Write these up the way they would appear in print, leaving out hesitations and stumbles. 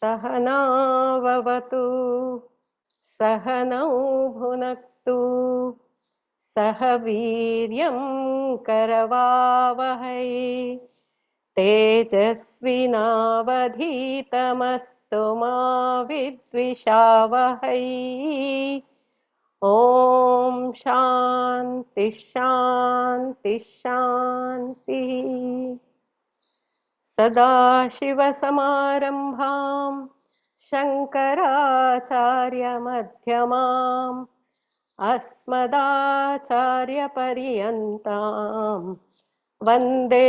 सहनाववतु सहनौ भुनक्तु सह वीर्यं करवावहै तेजस्विनावधीतमस्तु मा विद्विषावहै। ओम शांति शांति शांति। सदाशिवसमारम्भां शङ्कराचार्यमध्यमाम् अस्मदाचार्यपर्यन्तां वन्दे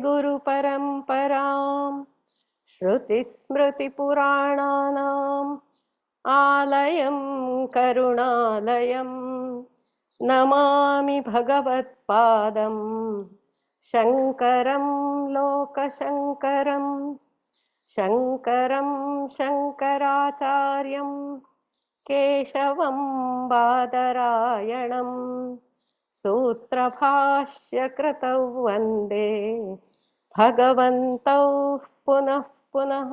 गुरुपरम्पराम्। श्रुतिस्मृतिपुराणानाम् आलयं करुणालयं नमामि भगवत्पादं शङ्करं लोकशङ्करं शङ्करं शङ्कराचार्यं केशवं बादरायणं सूत्रभाष्यकृतौ वन्दे भगवन्तौ पुनः पुनः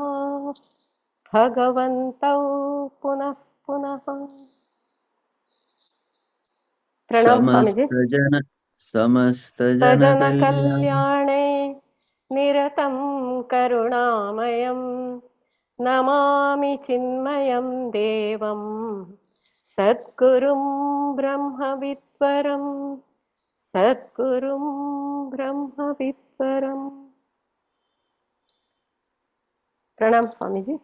भगवन्तौ पुनः पुनः। प्रणाम स्वामीजी। समस्त जन कल्याणे निरतं करुणामयं नमामि चिन्मयं देवं सद्गुरुं ब्रह्मविद्वरं सद्गुरुं ब्रह्मविद्वरम्। प्रणाम स्वामीजी।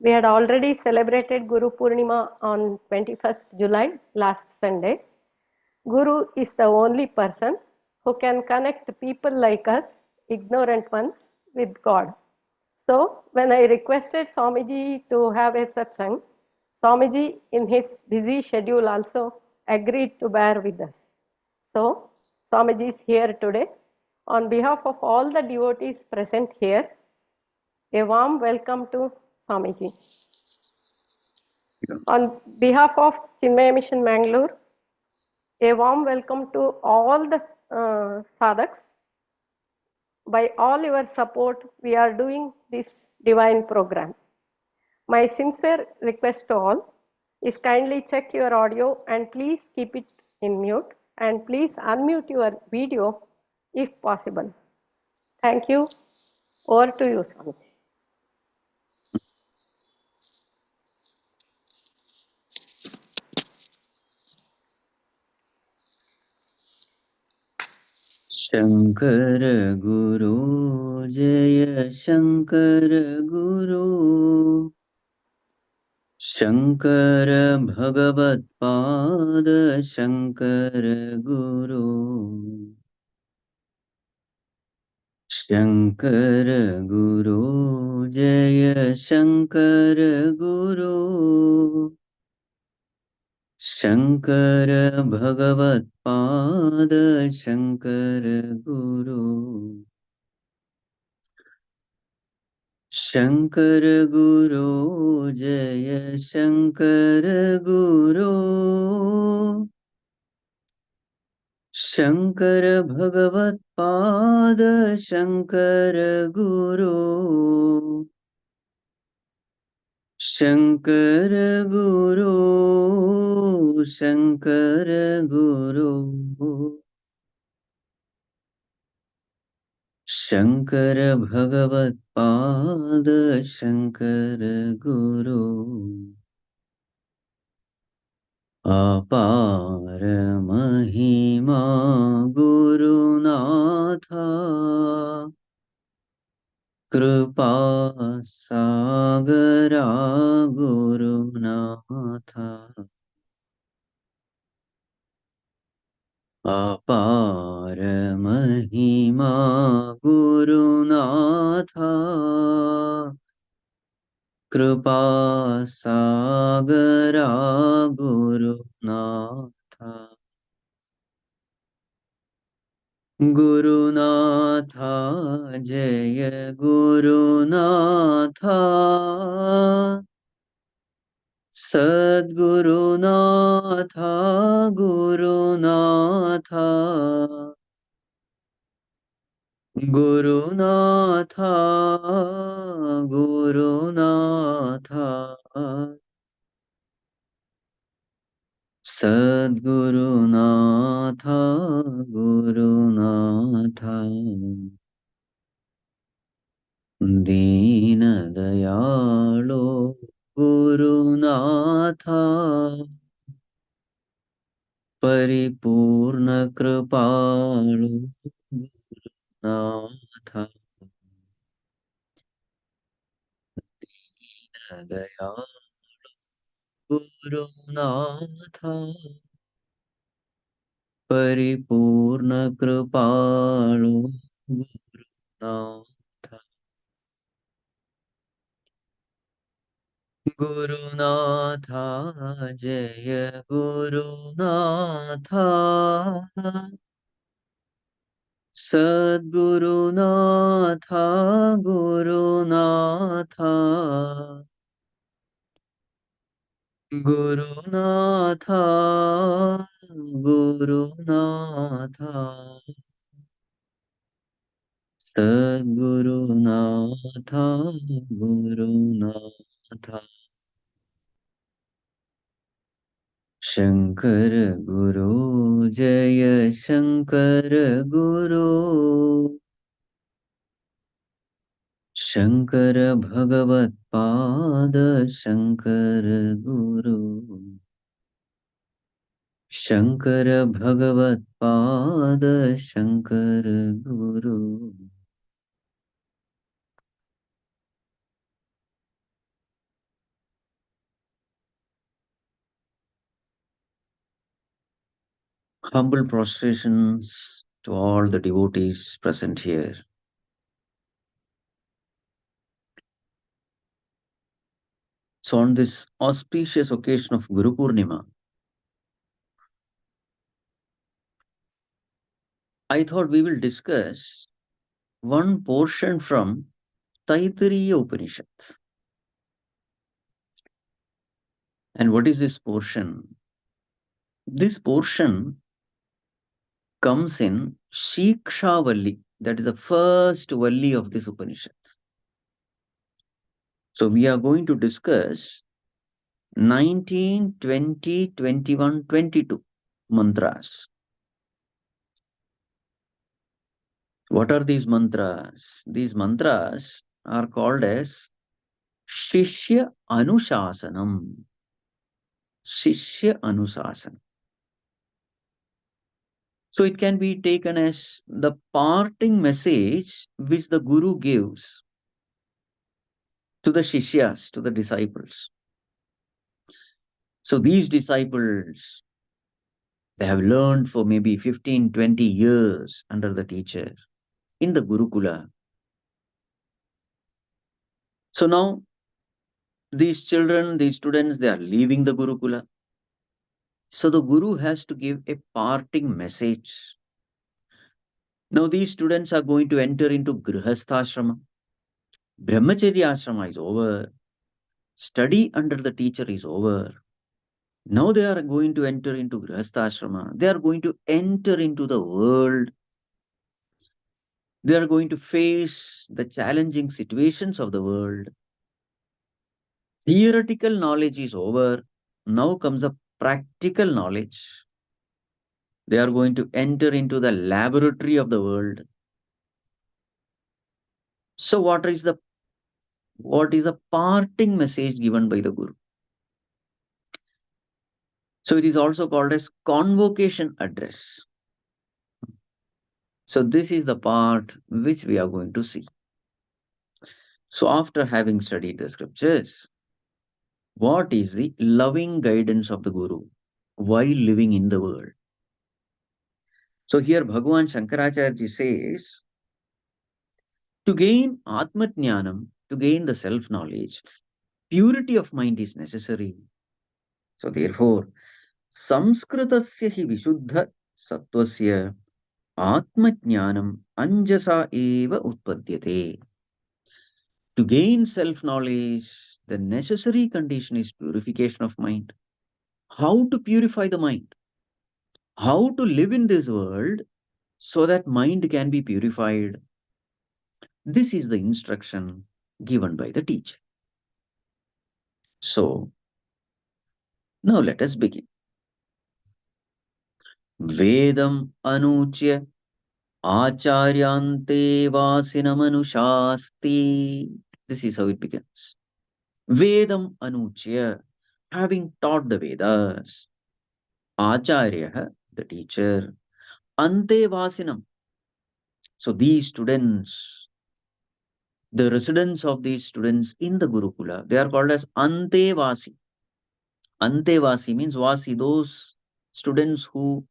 We had already celebrated Gurupūrṇimā on 21st July, last Sunday. Guru is the only person who can connect people like us, ignorant ones, with God. So, when I requested Swamiji to have a satsang, Swamiji in his busy schedule also agreed to bear with us. So, Swamiji is here today. On behalf of all the devotees present here, a warm welcome to Swamiji. On behalf of Chinmaya Mission Mangalore, a warm welcome to all the sadhaks. By all your support, we are doing this divine program. My sincere request to all is kindly check your audio and please keep it in mute, and please unmute your video if possible. Thank you. Over to you, Swamiji. Shankar गुरु जय शंकर गुरु शंकर भगवत्पाद शंकर गुरु शंकर गुरु जय शंकर गुरु शंकर भगवत्पाद शंकर गुरु शंकर गुरु जय शंकर गुरु शंकर भगवत्पाद शंकर गुरु शंकर गुरु शंकर गुरु शंकर भगवत्पाद शंकर गुरु अपार महिमा गुरुनाथा कृपा सागरा गुरुनाथा अपार महिमा गुरुनाथा कृपा सागरा गुरुनाथा गुरुनाथा जय Gurunatha सद्गुरुनाथा Gurunatha Gurunatha Gurunatha Sadgurunatha Gurunatha Dīnadayālo Gurunatha Paripurna Kripalu Gurunatha Dīnadayālo Gurunatha Paripurna Kripalu Gurunatha Gurunatha Jaya Gurunatha Sadgurunatha Gurunatha Gurunatha Gurunatha Sadgurunatha Gurunatha Shankara Guru Jaya Shankara Guru Shankara Bhagavat Pada Shankara Guru Shankara Bhagavat Pada Shankara Guru Humble prostrations to all the devotees present here. So on this auspicious occasion of Gurupūrṇimā, I thought we will discuss one portion from Taittirīyopaniṣad. And what is this portion? This portion comes in Śīkṣāvallī, that is the first Valli of this Upanishad. So we are going to discuss 19, 20, 21, 22 mantras. What are these mantras? These mantras are called as Śiṣyānuśāsanam. Śiṣyānuśāsanam. So it can be taken as the parting message which the Guru gives to the Shishyas, to the disciples. So these disciples, they have learned for maybe 15, 20 years under the teacher in the Gurukula. So now these children, these students, they are leaving the Gurukula. So the Guru has to give a parting message. Now these students are going to enter into gṛhasthāśrama. Brahmacarya ashrama is over. Study under the teacher is over. Now they are going to enter into gṛhasthāśrama. They are going to enter into the world. They are going to face the challenging situations of the world. Theoretical knowledge is over. Now comes a practical knowledge. They are going to enter into the laboratory of the world. So what is the parting message given by the Guru? So it is also called as Convocation address. So this is the part which we are going to see. So after having studied the scriptures, what is the loving guidance of the Guru while living in the world? So here Bhagavan Shankaracharya says, to gain Atma-jnanam, to gain the self-knowledge, purity of mind is necessary. So therefore, Samskritasya hi Vishuddha Sattvasya Atma-jnanam Anjasa eva utpadyate. To gain self-knowledge, the necessary condition is purification of mind. How to purify the mind? How to live in this world so that mind can be purified? This is the instruction given by the teacher. So, now let us begin. Vedam anuchya acharyante vasinamanushasti. This is how it begins. Vedam anuchya, having taught the Vedas. Acharya, the teacher. Ante vasinam. So these students, the residents of these students in the Gurukula, they are called as Antevasi. Antevasi means Vasi, those students who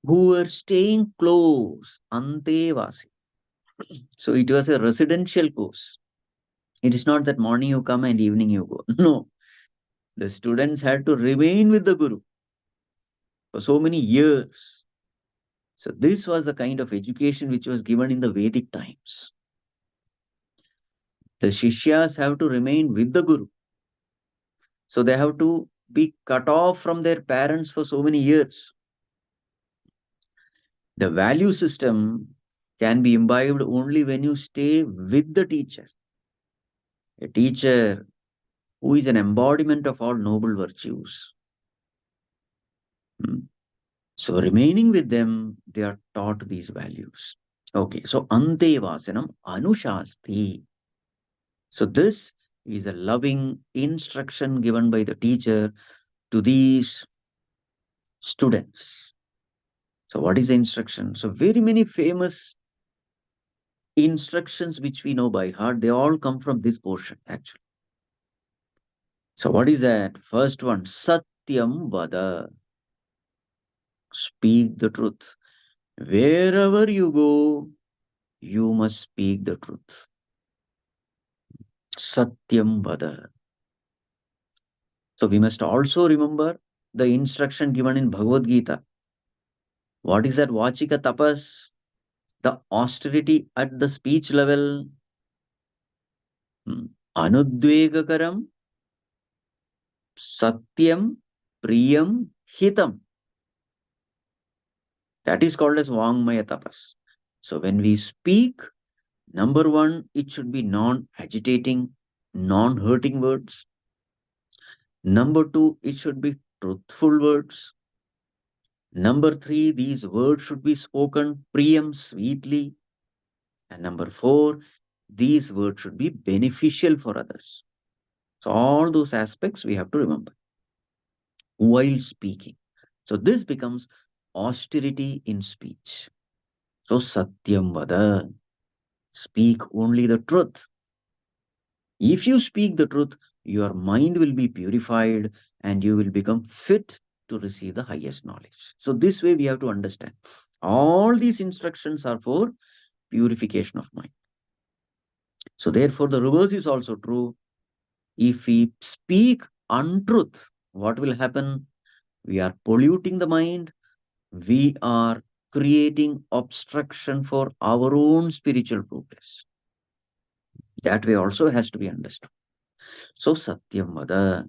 were staying close. Antevasi. So it was a residential course. It is not that morning you come and evening you go. No. The students had to remain with the Guru for so many years. So this was the kind of education which was given in the Vedic times. The Shishyas have to remain with the Guru. So they have to be cut off from their parents for so many years. The value system can be imbibed only when you stay with the teacher. A teacher who is an embodiment of all noble virtues. So remaining with them, they are taught these values. Okay, so ante vasanam anushasti. So this is a loving instruction given by the teacher to these students. So what is the instruction? So very many famous instructions which we know by heart, they all come from this portion actually. So what is that? First one, Satyam Vada. Speak the truth. Wherever you go, you must speak the truth. Satyam Vada. So we must also remember the instruction given in Bhagavad Gita. What is that Vachika Tapas? The austerity at the speech level. Anudvegakaram, Satyam, Priyam, Hitam. That is called as Vangmaya Tapas. So when we speak, number one, it should be non-agitating, non-hurting words. Number two, it should be truthful words. Number three, these words should be spoken priyam, sweetly. And number four, these words should be beneficial for others. So all those aspects we have to remember while speaking. So this becomes austerity in speech. So satyam vada, speak only the truth. If you speak the truth, your mind will be purified and you will become fit to receive the highest knowledge. So this way we have to understand. All these instructions are for purification of mind. So therefore the reverse is also true. If we speak untruth, what will happen? We are polluting the mind. We are creating obstruction for our own spiritual progress. That way also has to be understood. So Satyam Vada,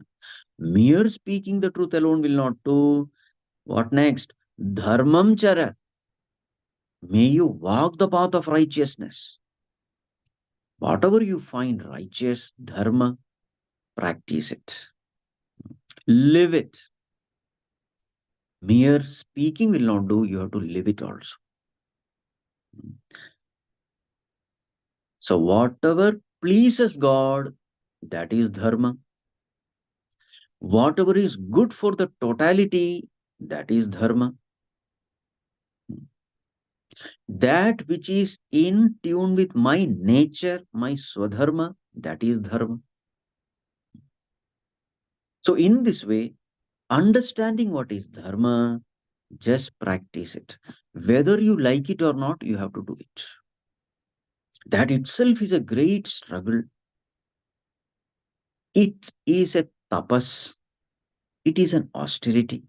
mere speaking the truth alone will not do. What next? Dharmam Chara. May you walk the path of righteousness. Whatever you find righteous, dharma, practice it. Live it. Mere speaking will not do, you have to live it also. So whatever pleases God, that is dharma. Whatever is good for the totality, that is dharma. That which is in tune with my nature, my swadharma, that is dharma. So in this way, understanding what is dharma, just practice it. Whether you like it or not, you have to do it. That itself is a great struggle. It is a tapas. It is an austerity.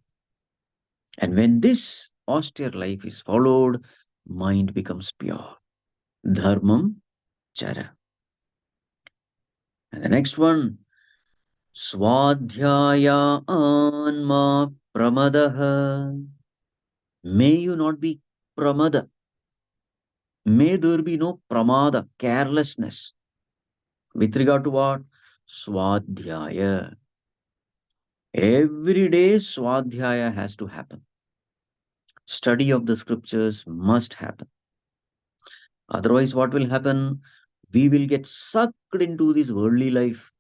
And when this austere life is followed, mind becomes pure. Dharmam chara. And the next one, Swadhyaya anma pramadaha. May you not be pramada. May there be no pramada, carelessness. With regard to what? Swadhyaya. Every day Swadhyaya has to happen. Study of the scriptures must happen. Otherwise, what will happen? We will get sucked into this worldly life,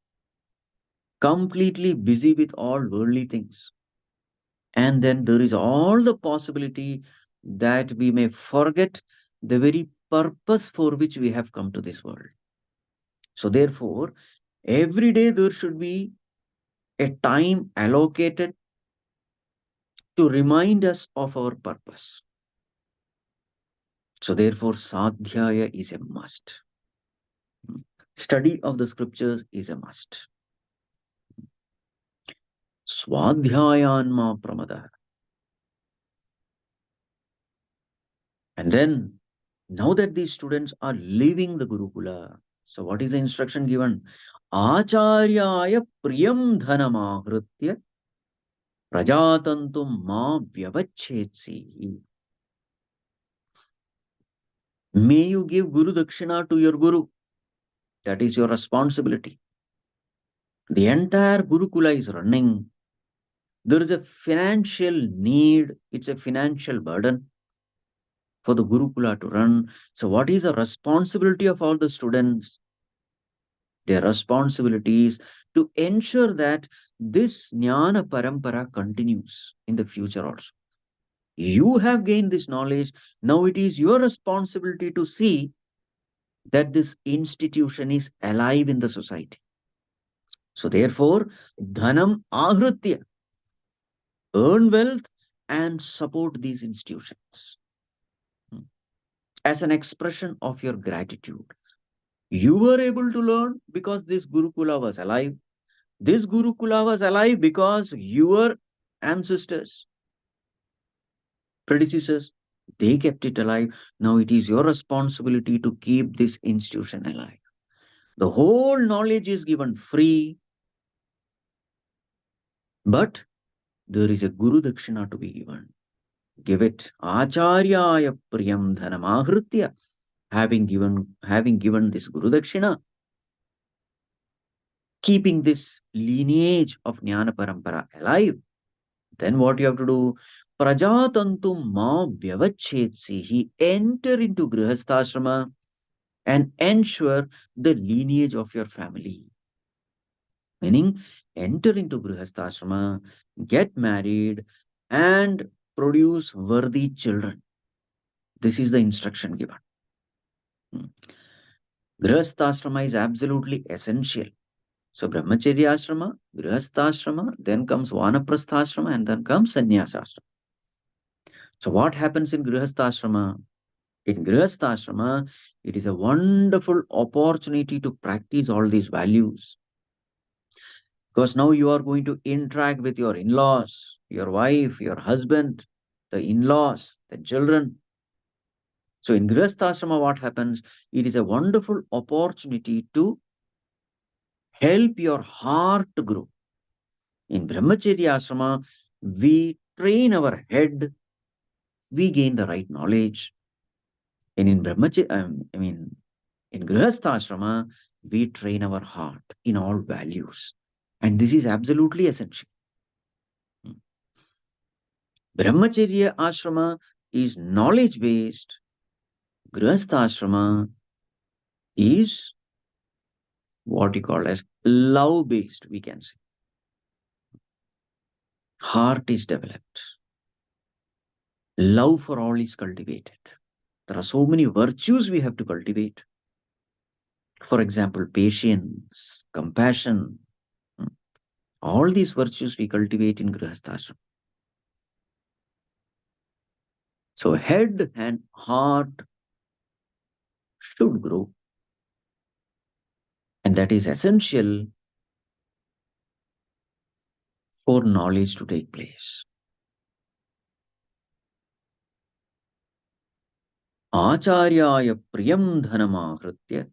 completely busy with all worldly things. And then there is all the possibility that we may forget the very purpose for which we have come to this world. So, therefore, every day there should be a time allocated to remind us of our purpose. So, therefore, Sadhyaya is a must. Study of the scriptures is a must. Swadhyayanma pramada. And then, now that these students are leaving the Gurukula, so what is the instruction given? Acharyaya priyam dhanamahritya prajatantum ma vyavachetsi. May you give Guru Dakshina to your Guru. That is your responsibility. The entire Gurukula is running. There is a financial need, it's a financial burden for the Gurukula to run. So, what is the responsibility of all the students? Their responsibility is to ensure that this Jnana Parampara continues in the future also. You have gained this knowledge. Now it is your responsibility to see that this institution is alive in the society. So, therefore, Dhanam Ahritya, earn wealth and support these institutions as an expression of your gratitude. You were able to learn because this Gurukula was alive. This Gurukula was alive because your ancestors, predecessors, they kept it alive. Now it is your responsibility to keep this institution alive. The whole knowledge is given free, but there is a Guru Dakshina to be given. Give it. Acharyaya priyam dhanamahritya. Having given this Guru Dakshina, keeping this lineage of Jnana Parampara alive, then what you have to do? Prajatantum ma vyavachetsi. Enter into gṛhasthāśrama and ensure the lineage of your family. Meaning, enter into gṛhasthāśrama, get married, and produce worthy children. This is the instruction given. Gṛhasthāśrama is absolutely essential. So Brahmacharya ashrama, Grihastha then comes Vanaprastha and then comes Sannyasashrama. So what happens in Grihastha? In Grihastha, it is a wonderful opportunity to practice all these values. Because now you are going to interact with your in-laws, your wife, your husband, the in-laws, the children. So in Grihastha, what happens? It is a wonderful opportunity to help your heart to grow. In Brahmacharya ashrama, we train our head, we gain the right knowledge. And in in Grihastha ashrama, we train our heart in all values. And this is absolutely essential. Brahmacharya ashrama is knowledge based. Grihastha ashrama is what you call as love based, we can say. Heart is developed. Love for all is cultivated. There are so many virtues we have to cultivate. For example, patience, compassion. All these virtues we cultivate in Grihasthāśrama. So head and heart should grow. And that is essential for knowledge to take place. Acharyaya priyam dhanamahritya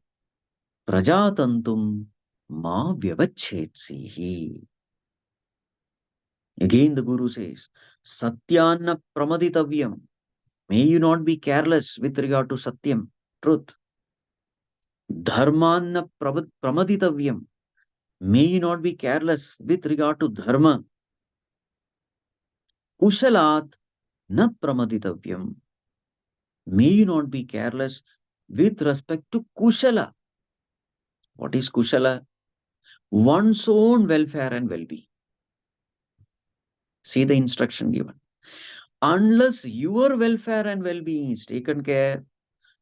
prajatantum ma vyavachetsi. Again the Guru says, Satyanna pramaditavyam. May you not be careless with regard to Satyam, truth. Dharmanna pramaditavyam. May you not be careless with regard to Dharma. Kushalat na pramaditavyam. May you not be careless with respect to kushala. What is kushala? One's own welfare and well-being. See the instruction given. Unless your welfare and well-being is taken care,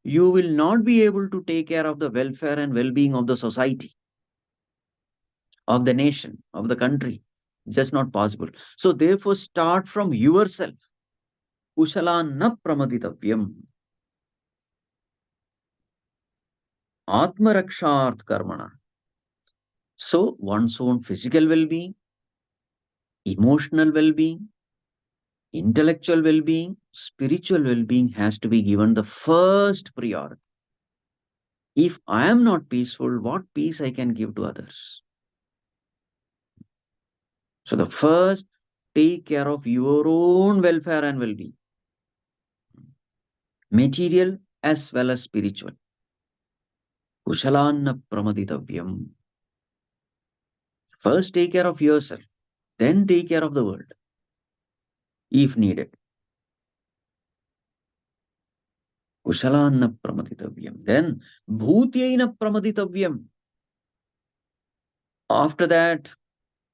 you will not be able to take care of the welfare and well-being of the society, of the nation, of the country. Just not possible. So therefore, start from yourself. Kushala na pramaditavyam. Atmarakshat karmana. So one's own physical well-being, emotional well-being, intellectual well-being, spiritual well-being has to be given the first priority. If I am not peaceful, what peace I can give to others? So the first, take care of your own welfare and well-being, material as well as spiritual. Kushalanna pramaditavyam. First take care of yourself, then take care of the world, if needed. Kushalanna pramaditavyam. Then bhutyaina pramaditavyam. After that,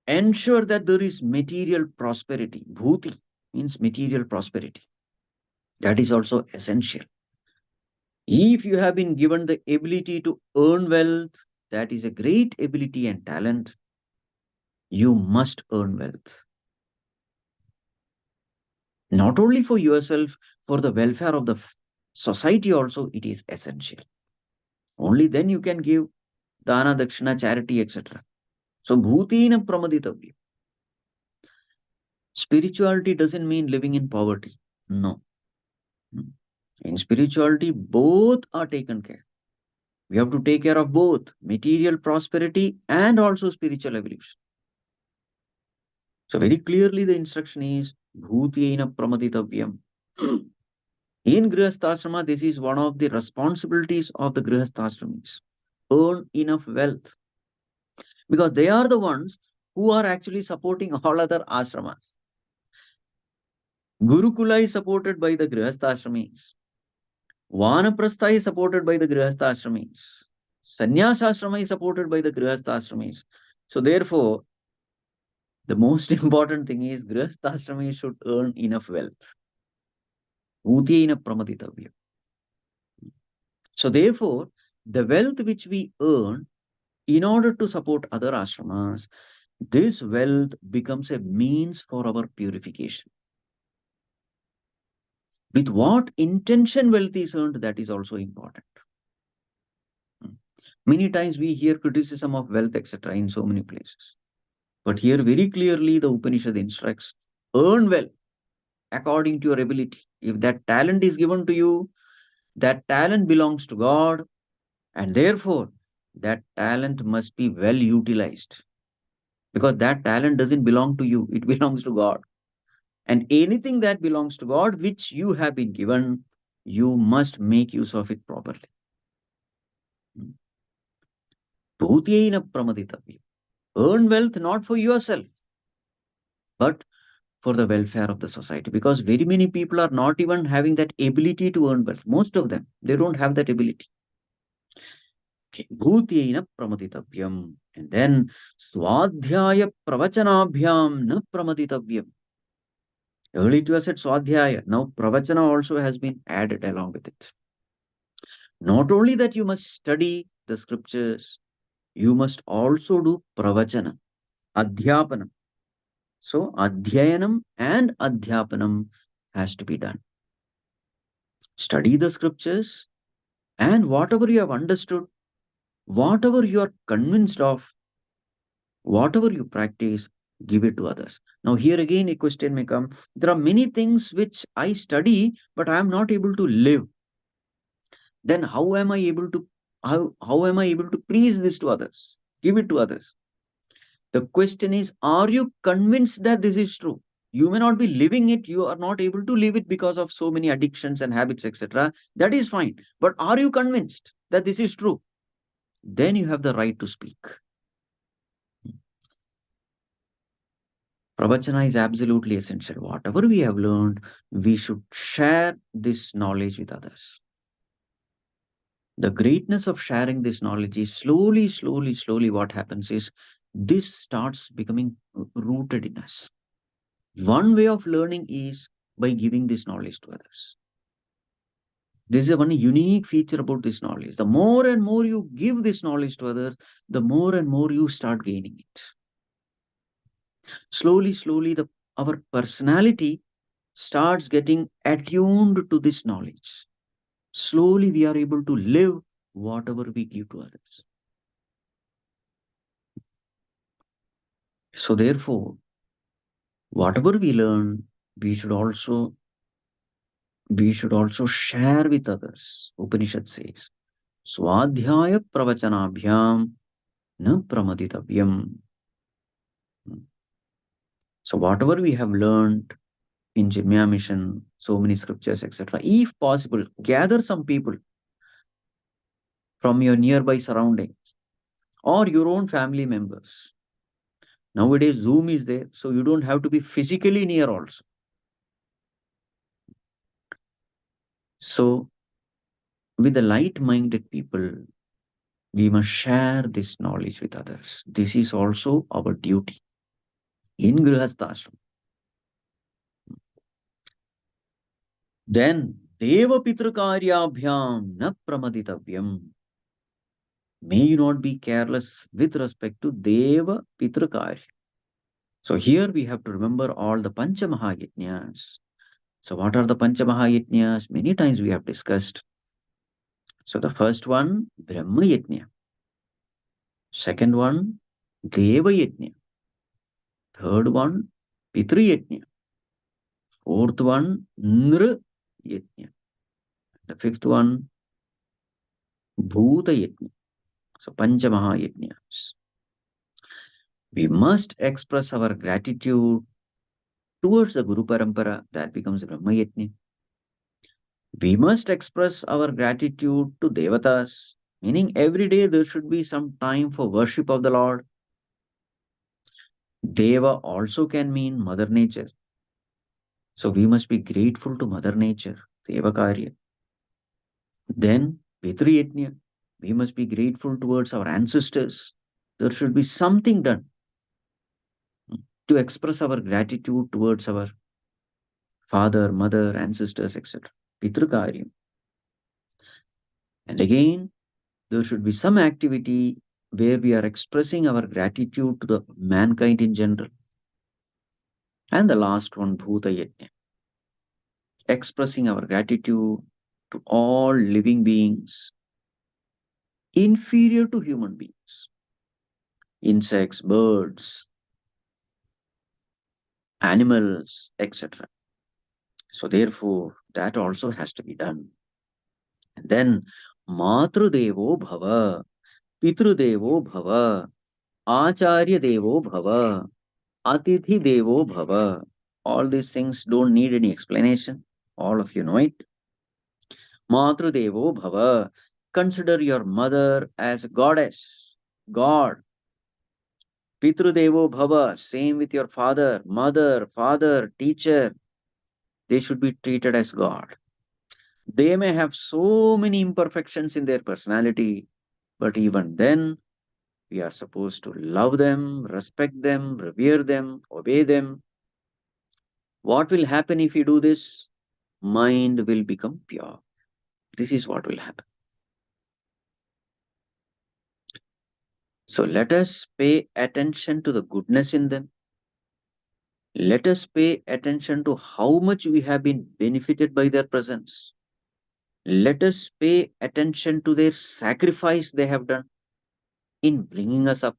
ensure that there is material prosperity. Bhuti means material prosperity. That is also essential. If you have been given the ability to earn wealth, that is a great ability and talent. You must earn wealth. Not only for yourself, for the welfare of the society also, it is essential. Only then you can give dana, dakshina, charity, etc. So, bhutina pramaditavya. Spirituality doesn't mean living in poverty. No. In spirituality, both are taken care. We have to take care of both material prosperity and also spiritual evolution. So very clearly the instruction is bhutyena pramaditavyam. In gṛhasthāśrama, this is one of the responsibilities of the gṛhasthāśramis. Earn enough wealth. Because they are the ones who are actually supporting all other ashramas. Gurukula is supported by the gṛhasthāśramis. Vanaprastha is supported by the gṛhasthāśramis. Sannyasashrama is supported by the gṛhasthāśramis. So therefore, the most important thing is gṛhasthāśramis should earn enough wealth. Bhutyena pramaditavya. So therefore, the wealth which we earn in order to support other ashramas, this wealth becomes a means for our purification. With what intention wealth is earned, that is also important. Many times we hear criticism of wealth, etc., in so many places. But here, very clearly, the Upanishad instructs earn wealth according to your ability. If that talent is given to you, that talent belongs to God, and therefore that talent must be well utilized. Because that talent doesn't belong to you, it belongs to God. And anything that belongs to God, which you have been given, you must make use of it properly. Bhutyena pramaditavya. Earn wealth not for yourself, but for the welfare of the society. Because very many people are not even having that ability to earn wealth. Most of them, they don't have that ability. Okay. Bhutyena pramaditavyam. And then swadhyaya pravachanabhyam na pramaditavyam. Earlier it was said swadhyaya. Now pravachana also has been added along with it. Not only that you must study the scriptures, you must also do pravachana, adhyapanam. So adhyayanam and adhyapanam has to be done. Study the scriptures and whatever you have understood, whatever you are convinced of, whatever you practice, give it to others. Now, here again, a question may come. There are many things which I study, but I am not able to live. Then how am I able to how am I able to preach this to others? Give it to others. The question is, are you convinced that this is true? You may not be living it, you are not able to live it because of so many addictions and habits, etc. That is fine. But are you convinced that this is true? Then you have the right to speak. Pravachana is absolutely essential. Whatever we have learned, we should share this knowledge with others. The greatness of sharing this knowledge is slowly, what happens is this starts becoming rooted in us. One way of learning is by giving this knowledge to others. This is one unique feature about this knowledge. The more and more you give this knowledge to others, the more and more you start gaining it. Slowly, our personality starts getting attuned to this knowledge. Slowly, we are able to live whatever we give to others. So, therefore, whatever we learn, we should also share with others. Upanishad says, Swadhyaya pravachanabhyam na pramaditavyam. So, whatever we have learned in Chinmaya mission, so many scriptures, etc., if possible, gather some people from your nearby surroundings or your own family members. Nowadays, Zoom is there, so you don't have to be physically near also. So, with the light minded people, we must share this knowledge with others. This is also our duty in gṛhasthāśrama. Then, Deva Pitrakaryabhyam na pramaditavyam. May you not be careless with respect to Deva Pitrakarya. So here we have to remember all the Panchamahayajnas. So what are the Panchamahayajnas? Many times we have discussed. So the first one, Brahma Yajna. Second one, Deva Yajna. Third one, Pitru Yajna. Fourth one, Nr Yajna. The fifth one, Bhuta Yajna. So Panchamahayajnas. We must express our gratitude towards the Guru Parampara, that becomes Brahma Yajna. We must express our gratitude to Devatas, meaning every day there should be some time for worship of the Lord. Deva also can mean Mother Nature. So we must be grateful to Mother Nature, Devakarya. Then Pitru Yajna, we must be grateful towards our ancestors. There should be something done to express our gratitude towards our father, mother, ancestors, etc. Pitrukarya. And again, there should be some activity where we are expressing our gratitude to the mankind in general. And the last one, Bhuta Yajna, expressing our gratitude to all living beings inferior to human beings, insects, birds, animals, etc. So therefore, that also has to be done. And then, Matru Devo Bhava, Pitru Devo Bhava, Acharya Devo Bhava, Atithi Devo Bhava. All these things don't need any explanation. All of you know it. Matru Devo Bhava. Consider your mother as a goddess, God. Pitru Devo Bhava. Same with your father, mother, father, teacher. They should be treated as God. They may have so many imperfections in their personality, but even then, we are supposed to love them, respect them, revere them, obey them. What will happen if you do this? Mind will become pure. This is what will happen. So let us pay attention to the goodness in them. Let us pay attention to how much we have been benefited by their presence. Let us pay attention to their sacrifice they have done in bringing us up.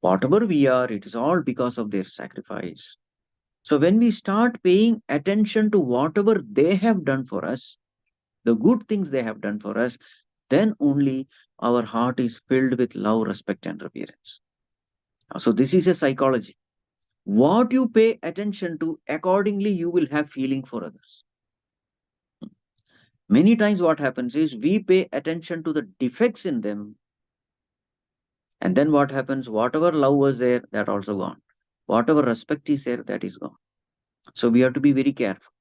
Whatever we are, it is all because of their sacrifice. So when we start paying attention to whatever they have done for us, the good things they have done for us, then only our heart is filled with love, respect, and reverence. So this is a psychology. What you pay attention to, accordingly you will have feeling for others. Many times what happens is we pay attention to the defects in them, and then what happens, whatever love was there, that also gone. Whatever respect is there, that is gone. So we have to be very careful.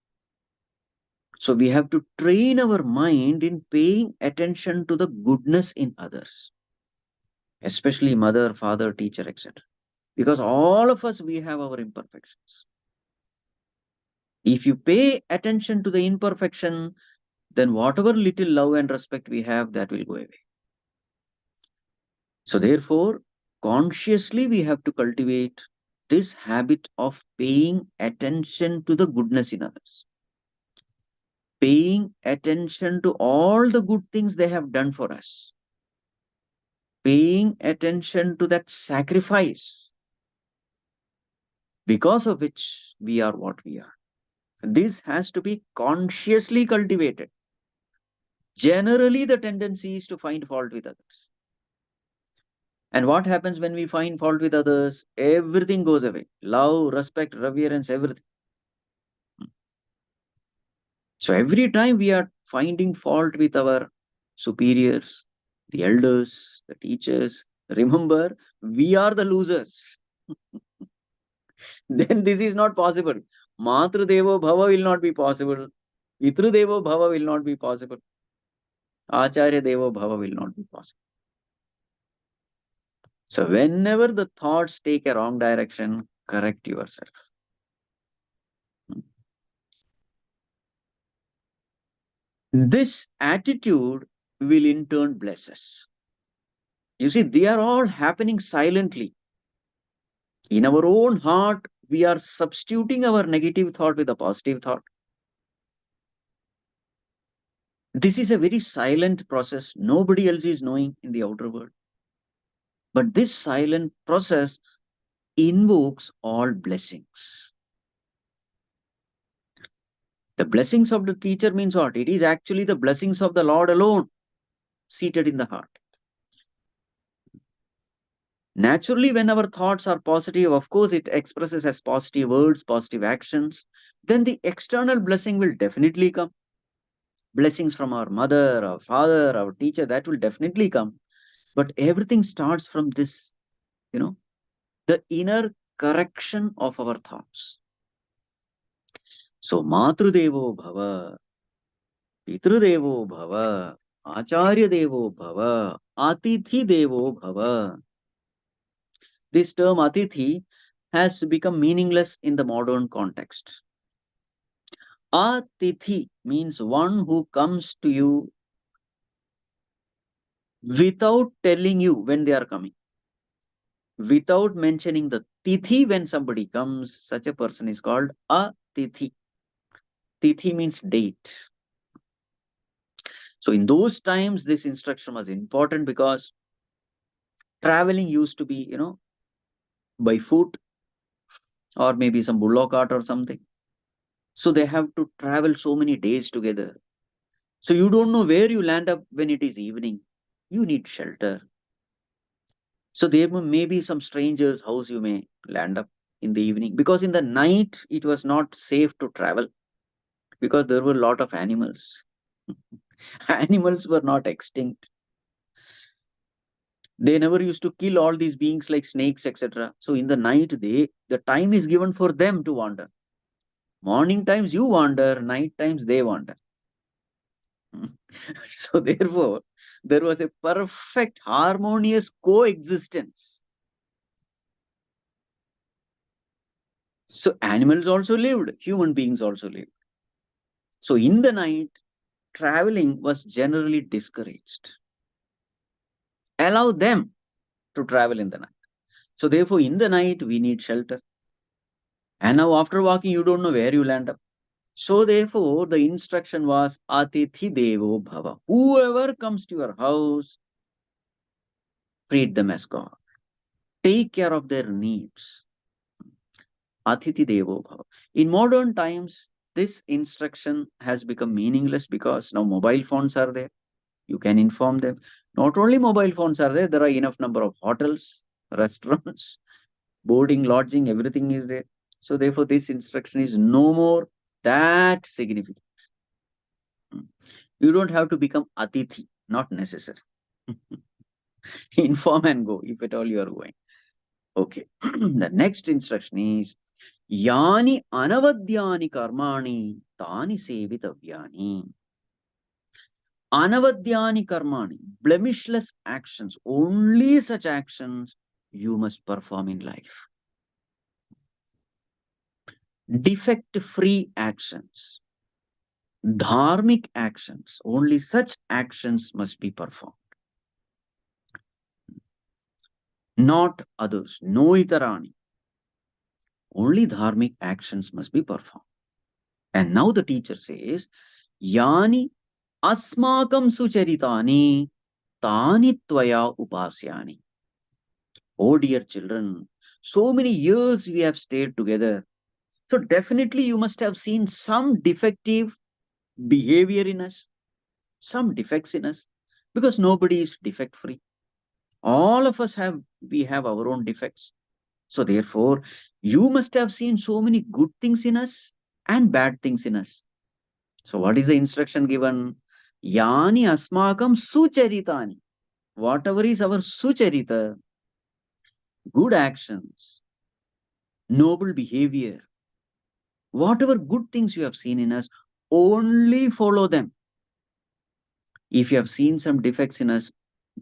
So we have to train our mind in paying attention to the goodness in others, especially mother, father, teacher, etc. Because all of us, we have our imperfections. If you pay attention to the imperfection, then whatever little love and respect we have, that will go away. So therefore, consciously we have to cultivate this habit of paying attention to the goodness in others, paying attention to all the good things they have done for us, paying attention to that sacrifice because of which we are what we are. This has to be consciously cultivated. Generally, the tendency is to find fault with others. And what happens when we find fault with others? Everything goes away. Love, respect, reverence, everything. So every time we are finding fault with our superiors, the elders, the teachers, remember, we are the losers. Then this is not possible. Matru Devo Bhava will not be possible. Pitru Devo Bhava will not be possible. Acharya Devo Bhava will not be possible. So whenever the thoughts take a wrong direction, correct yourself. This attitude will in turn bless us. You see, they are all happening silently. In our own heart, we are substituting our negative thought with a positive thought. This is a very silent process. Nobody else is knowing in the outer world. But this silent process invokes all blessings. The blessings of the teacher means what? It is actually the blessings of the Lord alone seated in the heart. Naturally, when our thoughts are positive, of course, it expresses as positive words, positive actions. Then the external blessing will definitely come. Blessings from our mother, our father, our teacher, that will definitely come. But everything starts from this, the inner correction of our thoughts. So, Matrudevo Bhava, Pitrudevo Bhava, Acharya Devo Bhava, Atithi Devo Bhava. This term Atithi has become meaningless in the modern context. Atithi means one who comes to you without telling you when they are coming. Without mentioning the tithi when somebody comes, such a person is called a tithi. Tithi means date. So in those times, this instruction was important because traveling used to be, by foot or maybe some bullock cart or something. So they have to travel so many days together. So you don't know where you land up when it is evening. You need shelter. So there may be some stranger's house you may land up in the evening, because in the night it was not safe to travel because there were a lot of animals. Animals were not extinct. They never used to kill all these beings like snakes, etc. So in the night, the time is given for them to wander. Morning times you wander, night times they wander. So therefore, there was a perfect harmonious coexistence. So animals also lived, human beings also lived. So in the night, traveling was generally discouraged. Allow them to travel in the night. So therefore, in the night, we need shelter. And now after walking, you don't know where you land up. So therefore, the instruction was Atithi Devo Bhava. Whoever comes to your house, treat them as God. Take care of their needs. Atithi Devo Bhava. In modern times, this instruction has become meaningless because now mobile phones are there. You can inform them. Not only mobile phones are there are enough number of hotels, restaurants, boarding, lodging, everything is there. So therefore, this instruction is no more that significant. You don't have to become Atithi, not necessary. Inform and go if at all you are going. Okay. The next instruction is Yani anavadyani karmani tani sevitavyani. Anavadyani karmani, blemishless actions, only such actions you must perform in life. Defect-free actions, dharmic actions, only such actions must be performed. Not others. No itarani. Only dharmic actions must be performed. And now the teacher says, Yani asmakam sucharitani tani tvaya upasyani. Oh dear children, so many years we have stayed together. So definitely you must have seen some defective behavior in us, some defects in us, because nobody is defect free. All of us we have our own defects. So therefore, you must have seen so many good things in us and bad things in us. So what is the instruction given? Yani asmakam sucharitani. Whatever is our sucharita, good actions, noble behavior, whatever good things you have seen in us, only follow them. If you have seen some defects in us,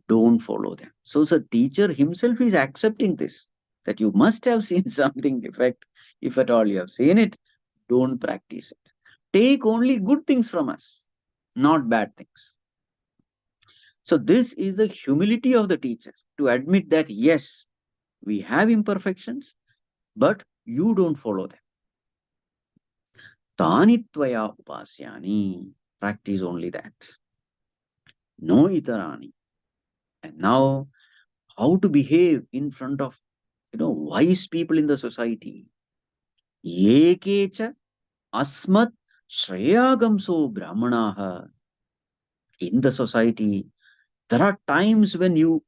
don't follow them. So the teacher himself is accepting this, that you must have seen something defect. If at all you have seen it, don't practice it. Take only good things from us, not bad things. So this is the humility of the teacher, to admit that yes, we have imperfections, but you don't follow them. Tani tvaya upasyani. Practice only that. No itarani. And now, how to behave in front of wise people in the society. Yekecha asmat shreyagamso brahmanaha. In the society, there are times when you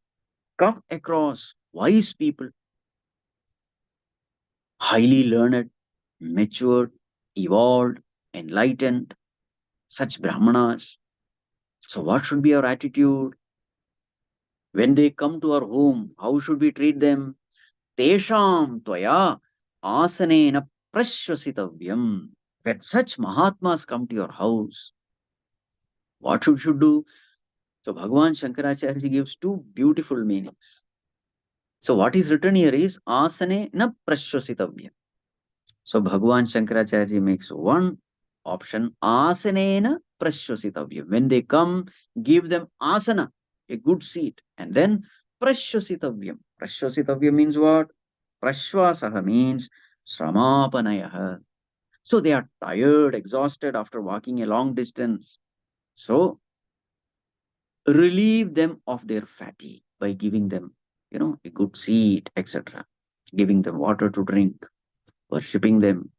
come across wise people, highly learned, matured, evolved, enlightened, such brahmanas. So what should be our attitude? When they come to our home, how should we treat them? Tesham tvaya asanena prashvasitavyam. When such Mahatmas come to your house, what you should do? So Bhagavan Shankaracharya gives two beautiful meanings. So what is written here is asane na prashvasitavyam. So Bhagavan Shankaracharya makes one option, asanena prashvasitavyam. When they come, give them asana, a good seat, and then prashvasitavyam. Prashvasitavyam means what? Prashvasaha means sramapanayaha. So they are tired, exhausted after walking a long distance. So relieve them of their fatigue by giving them, a good seat, etc. Giving them water to drink, worshipping them.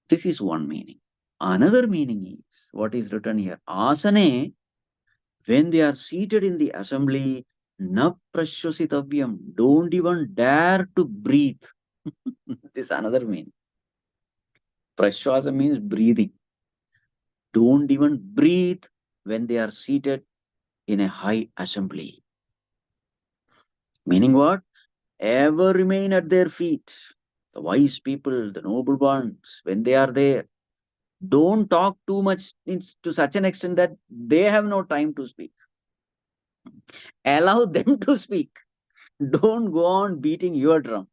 This is one meaning. Another meaning is what is written here. Asane, when they are seated in the assembly, na prashvasitavyam. Don't even dare to breathe. This is another meaning. Prashvasa means breathing. Don't even breathe when they are seated in a high assembly. Meaning what? Ever remain at their feet. The wise people, the noble ones, when they are there, don't talk too much to such an extent that they have no time to speak. Allow them to speak. Don't go on beating your drum.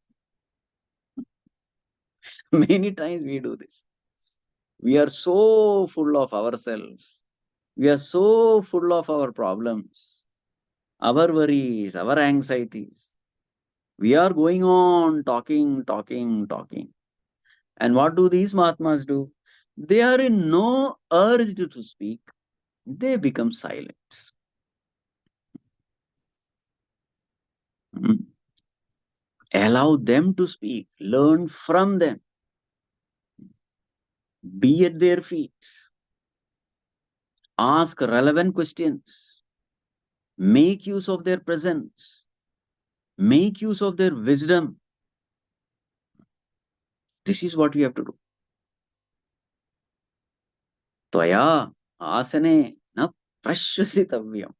Many times we do this. We are so full of ourselves. We are so full of our problems, our worries, our anxieties. We are going on talking, talking, talking. And what do these Mahatmas do? They are in no urge to speak. They become silent. Mm. Allow them to speak. Learn from them. Be at their feet. Ask relevant questions. Make use of their presence. Make use of their wisdom. This is what we have to do. Tvaya asane na prashvasitavyam.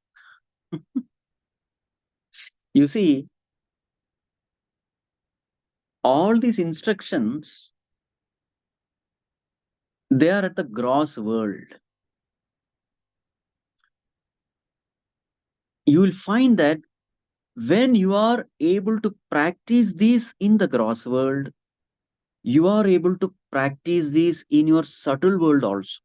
You see, All these instructions, they are at the gross world. You will find that when you are able to practice these in the gross world, you are able to practice these in your subtle world also.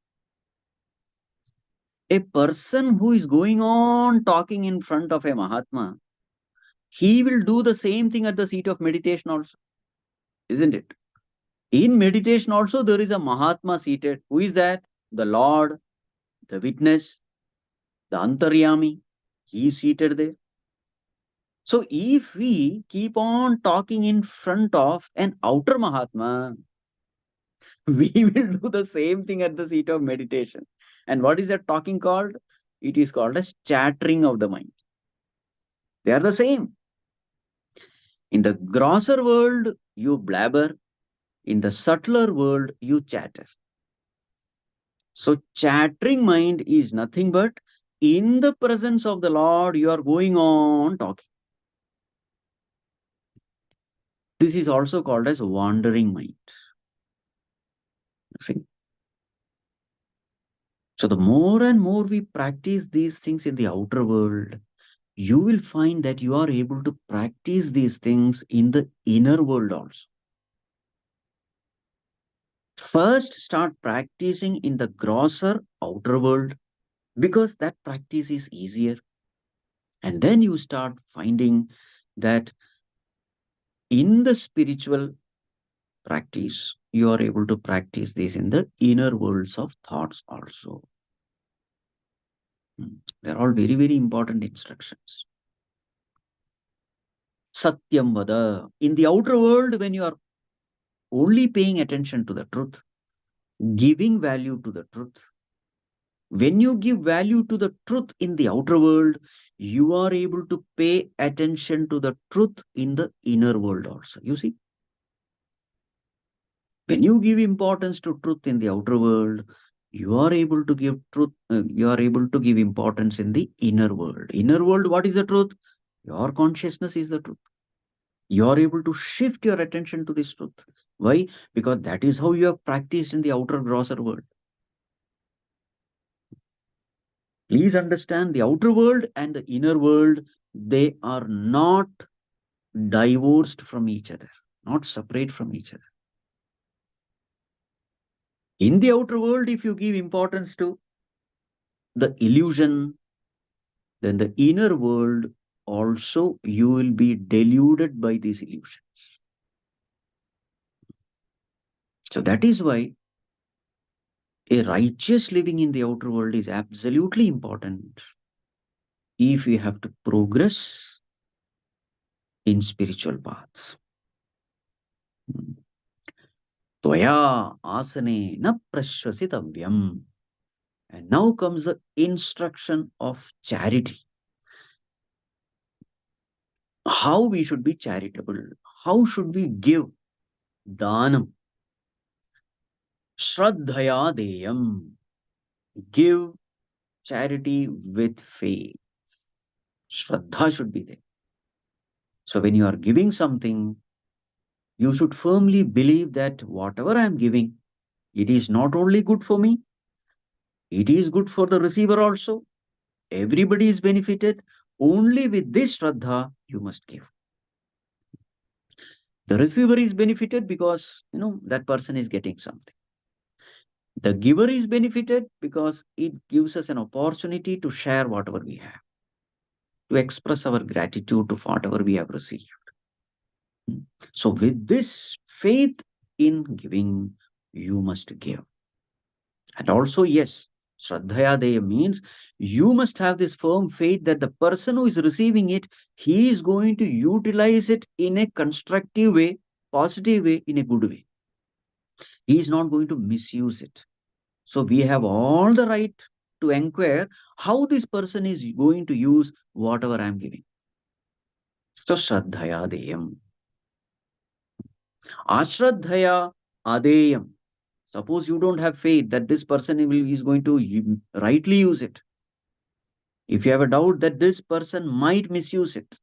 A person who is going on talking in front of a Mahatma, he will do the same thing at the seat of meditation also, isn't it? In meditation also, there is a Mahatma seated. Who is that? The Lord, the witness, the Antaryami. He is seated there. So if we keep on talking in front of an outer Mahatma, we will do the same thing at the seat of meditation. And what is that talking called? It is called as chattering of the mind. They are the same. In the grosser world, you blabber. In the subtler world, you chatter. So chattering mind is nothing but in the presence of the Lord, you are going on talking. This is also called as wandering mind. See? So the more and more we practice these things in the outer world, you will find that you are able to practice these things in the inner world also. First, start practicing in the grosser outer world because that practice is easier. And then you start finding that in the spiritual practice, you are able to practice this in the inner worlds of thoughts also. They're all very, very important instructions. Satyam vada. In the outer world, when you are only paying attention to the truth, giving value to the truth, when you give value to the truth in the outer world, you are able to pay attention to the truth in the inner world also. You see, when you give importance to truth in the outer world, you are able to give truth, you are able to give importance in the inner world. Inner world, what is the truth? Your consciousness is the truth. You are able to shift your attention to this truth. Why? Because that is how you have practiced in the outer grosser world. Please understand the outer world and the inner world, they are not divorced from each other, not separate from each other. In the outer world, if you give importance to the illusion, then the inner world also you will be deluded by these illusions. So that is why a righteous living in the outer world is absolutely important if we have to progress in spiritual paths. Tvaya asane na prashvasitavyam. And now comes the instruction of charity. How we should be charitable. How should we give dhanam? Shraddhaya deyam. Give charity with faith. Shraddha should be there. So when you are giving something, you should firmly believe that whatever I am giving, it is not only good for me, it is good for the receiver also. Everybody is benefited. Only with this Shraddha you must give. The receiver is benefited because, that person is getting something. The giver is benefited because it gives us an opportunity to share whatever we have, to express our gratitude to whatever we have received. So with this faith in giving, you must give. And also, yes, Shraddhaya Deya means you must have this firm faith that the person who is receiving it, he is going to utilize it in a constructive way, positive way, in a good way. He is not going to misuse it. So we have all the right to inquire how this person is going to use whatever I am giving. So Shraddhaya Deyam. Ashraddhaya Adeyam. Suppose you don't have faith that this person is going to rightly use it. If you have a doubt that this person might misuse it,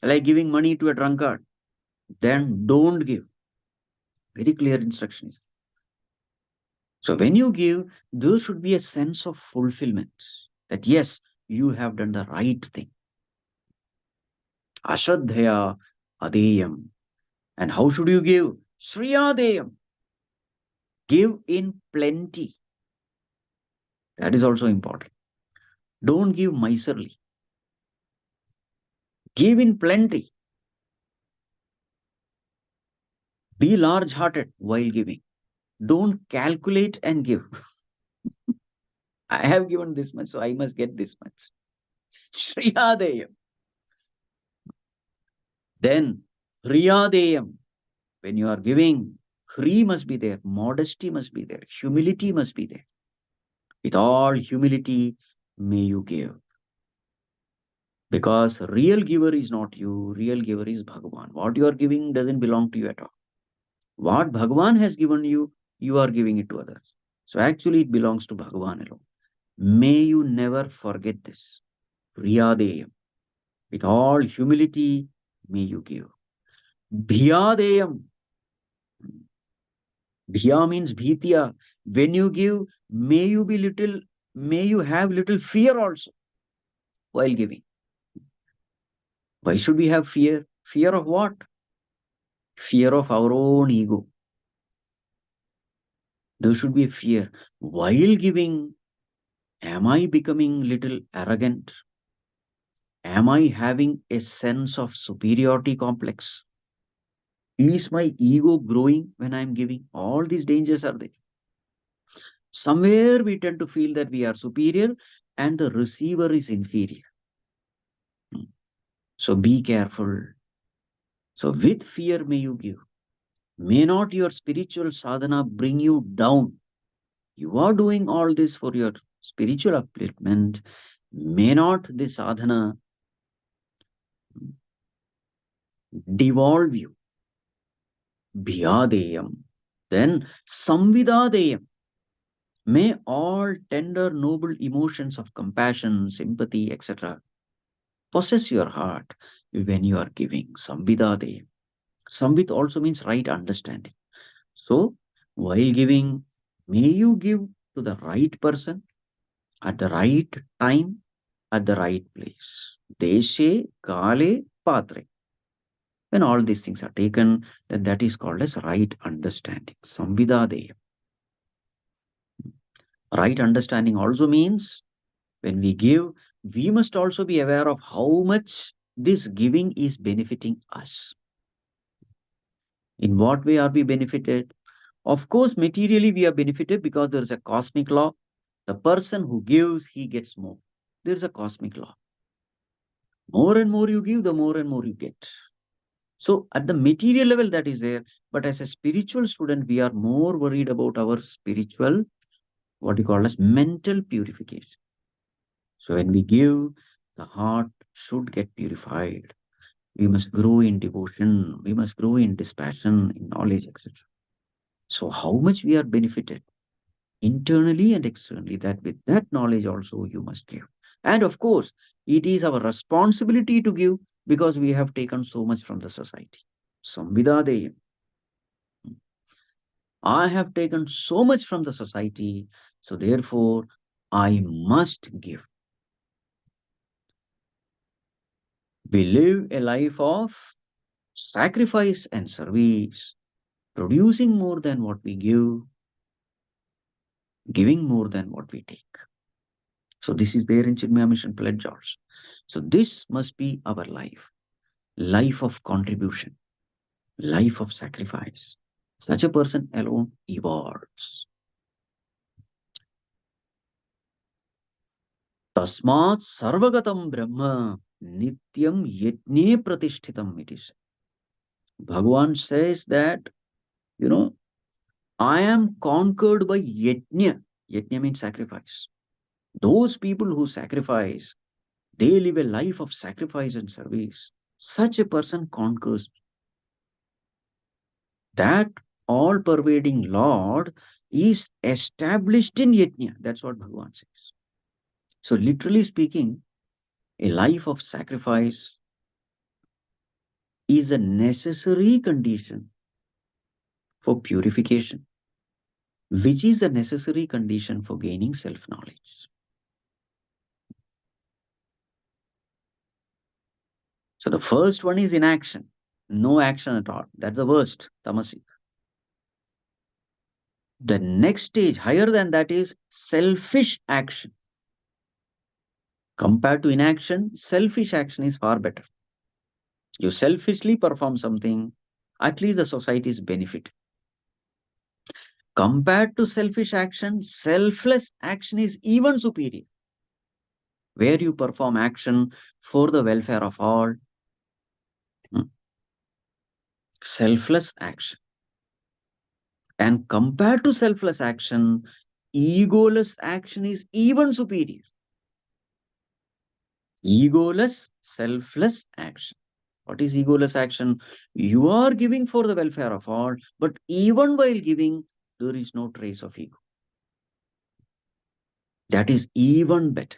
like giving money to a drunkard, then don't give. Very clear instructions. So when you give, there should be a sense of fulfillment that yes, you have done the right thing. Ashraddhaya adeyam. And how should you give? Shriyadeyam. Give in plenty. That is also important. Don't give miserly. Give in plenty. Be large hearted while giving. Don't calculate and give. I have given this much, so I must get this much. Shriyadeyam. Then Hriyadeyam. When you are giving, Hri must be there, modesty must be there, humility must be there. With all humility, may you give. Because real giver is not you, real giver is Bhagavan. What you are giving doesn't belong to you at all. What Bhagavan has given you, you are giving it to others. So actually it belongs to Bhagavan alone. May you never forget this. Riyadeyam. With all humility, may you give. Bhiyadeyam. Bhiya means bhitya. When you give, may you have little fear also while giving. Why should we have fear? Fear of what? Fear of our own ego. There should be a fear. While giving, am I becoming little arrogant? Am I having a sense of superiority complex? Is my ego growing when I'm giving? All these dangers are there. Somewhere we tend to feel that we are superior and the receiver is inferior. So be careful. So with fear may you give. May not your spiritual sadhana bring you down. You are doing all this for your spiritual upliftment. May not this sadhana devolve you. Bhyadeyam. Then samvidadeyam. May all tender, noble emotions of compassion, sympathy, etc. possess your heart when you are giving. Samvidadeyam. Samvit also means right understanding. So, while giving, may you give to the right person at the right time, at the right place. Deshe, Kale, Patre. When all these things are taken, then that is called as right understanding. Samvidadeyam. Right understanding also means when we give, we must also be aware of how much this giving is benefiting us. In what way are we benefited? Of course, materially we are benefited because there is a cosmic law. The person who gives, he gets more. There is a cosmic law. More and more you give, the more and more you get. So at the material level, that is there. But as a spiritual student, we are more worried about our spiritual, what you call as mental purification. So when we give, the heart should get purified. We must grow in devotion. We must grow in dispassion, in knowledge, etc. So how much we are benefited internally and externally, that with that knowledge also you must give. And of course, it is our responsibility to give because we have taken so much from the society. Samvidadeyam. I have taken so much from the society, so therefore I must give. We live a life of sacrifice and service, producing more than what we give, giving more than what we take. So this is there in Chinmaya Mission Pledge also. So this must be our life. Life of contribution, life of sacrifice. Such a person alone evolves. Tasmat sarvagatam brahma nityam yajne pratishthitam, it is. Bhagavan says that, you know, I am conquered by yajna. Yajna means sacrifice. Those people who sacrifice, they live a life of sacrifice and service. Such a person conquers. That all pervading Lord is established in yajna. That's what Bhagavan says. So, literally speaking, a life of sacrifice, is a necessary condition for purification, which is a necessary condition for gaining self-knowledge. So the first one is inaction, no action at all. That's the worst, tamasic. The next stage, higher than that, is selfish action. Compared to inaction, selfish action is far better. You selfishly perform something, at least the society is benefit. Compared to selfish action, selfless action is even superior, where you perform action for the welfare of all. Selfless action. And compared to selfless action, egoless action is even superior. Egoless, selfless action. What is egoless action? You are giving for the welfare of all, but even while giving, there is no trace of ego. That is even better.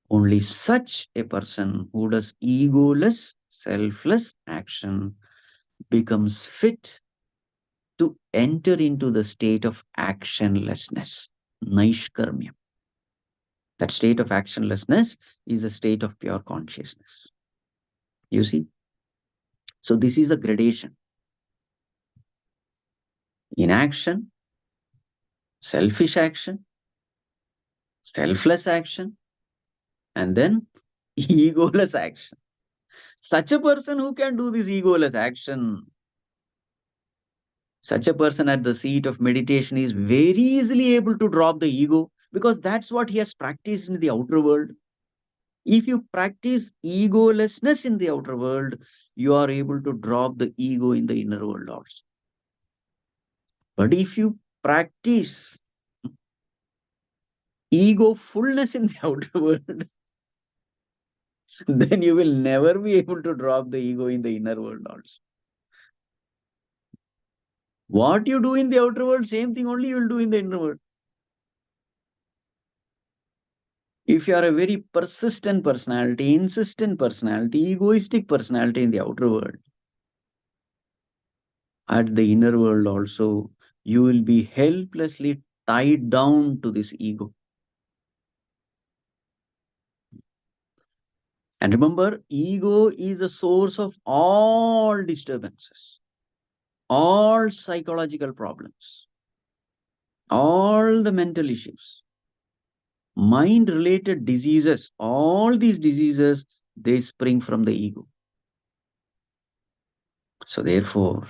Only such a person who does egoless, selfless action becomes fit to enter into the state of actionlessness, naishkarmya. That state of actionlessness is a state of pure consciousness. You see? So this is the gradation. Inaction, selfish action, selfless action, and then egoless action. Such a person who can do this egoless action, such a person at the seat of meditation is very easily able to drop the ego, because that's what he has practiced in the outer world. If you practice egolessness in the outer world, you are able to drop the ego in the inner world also. But if you practice ego fullness in the outer world, then you will never be able to drop the ego in the inner world also. What you do in the outer world, same thing only you will do in the inner world. If you are a very persistent personality, insistent personality, egoistic personality in the outer world, at the inner world also, you will be helplessly tied down to this ego. And remember, ego is the source of all disturbances, all psychological problems, all the mental issues, mind related diseases. All these diseases, they spring from the ego. So therefore,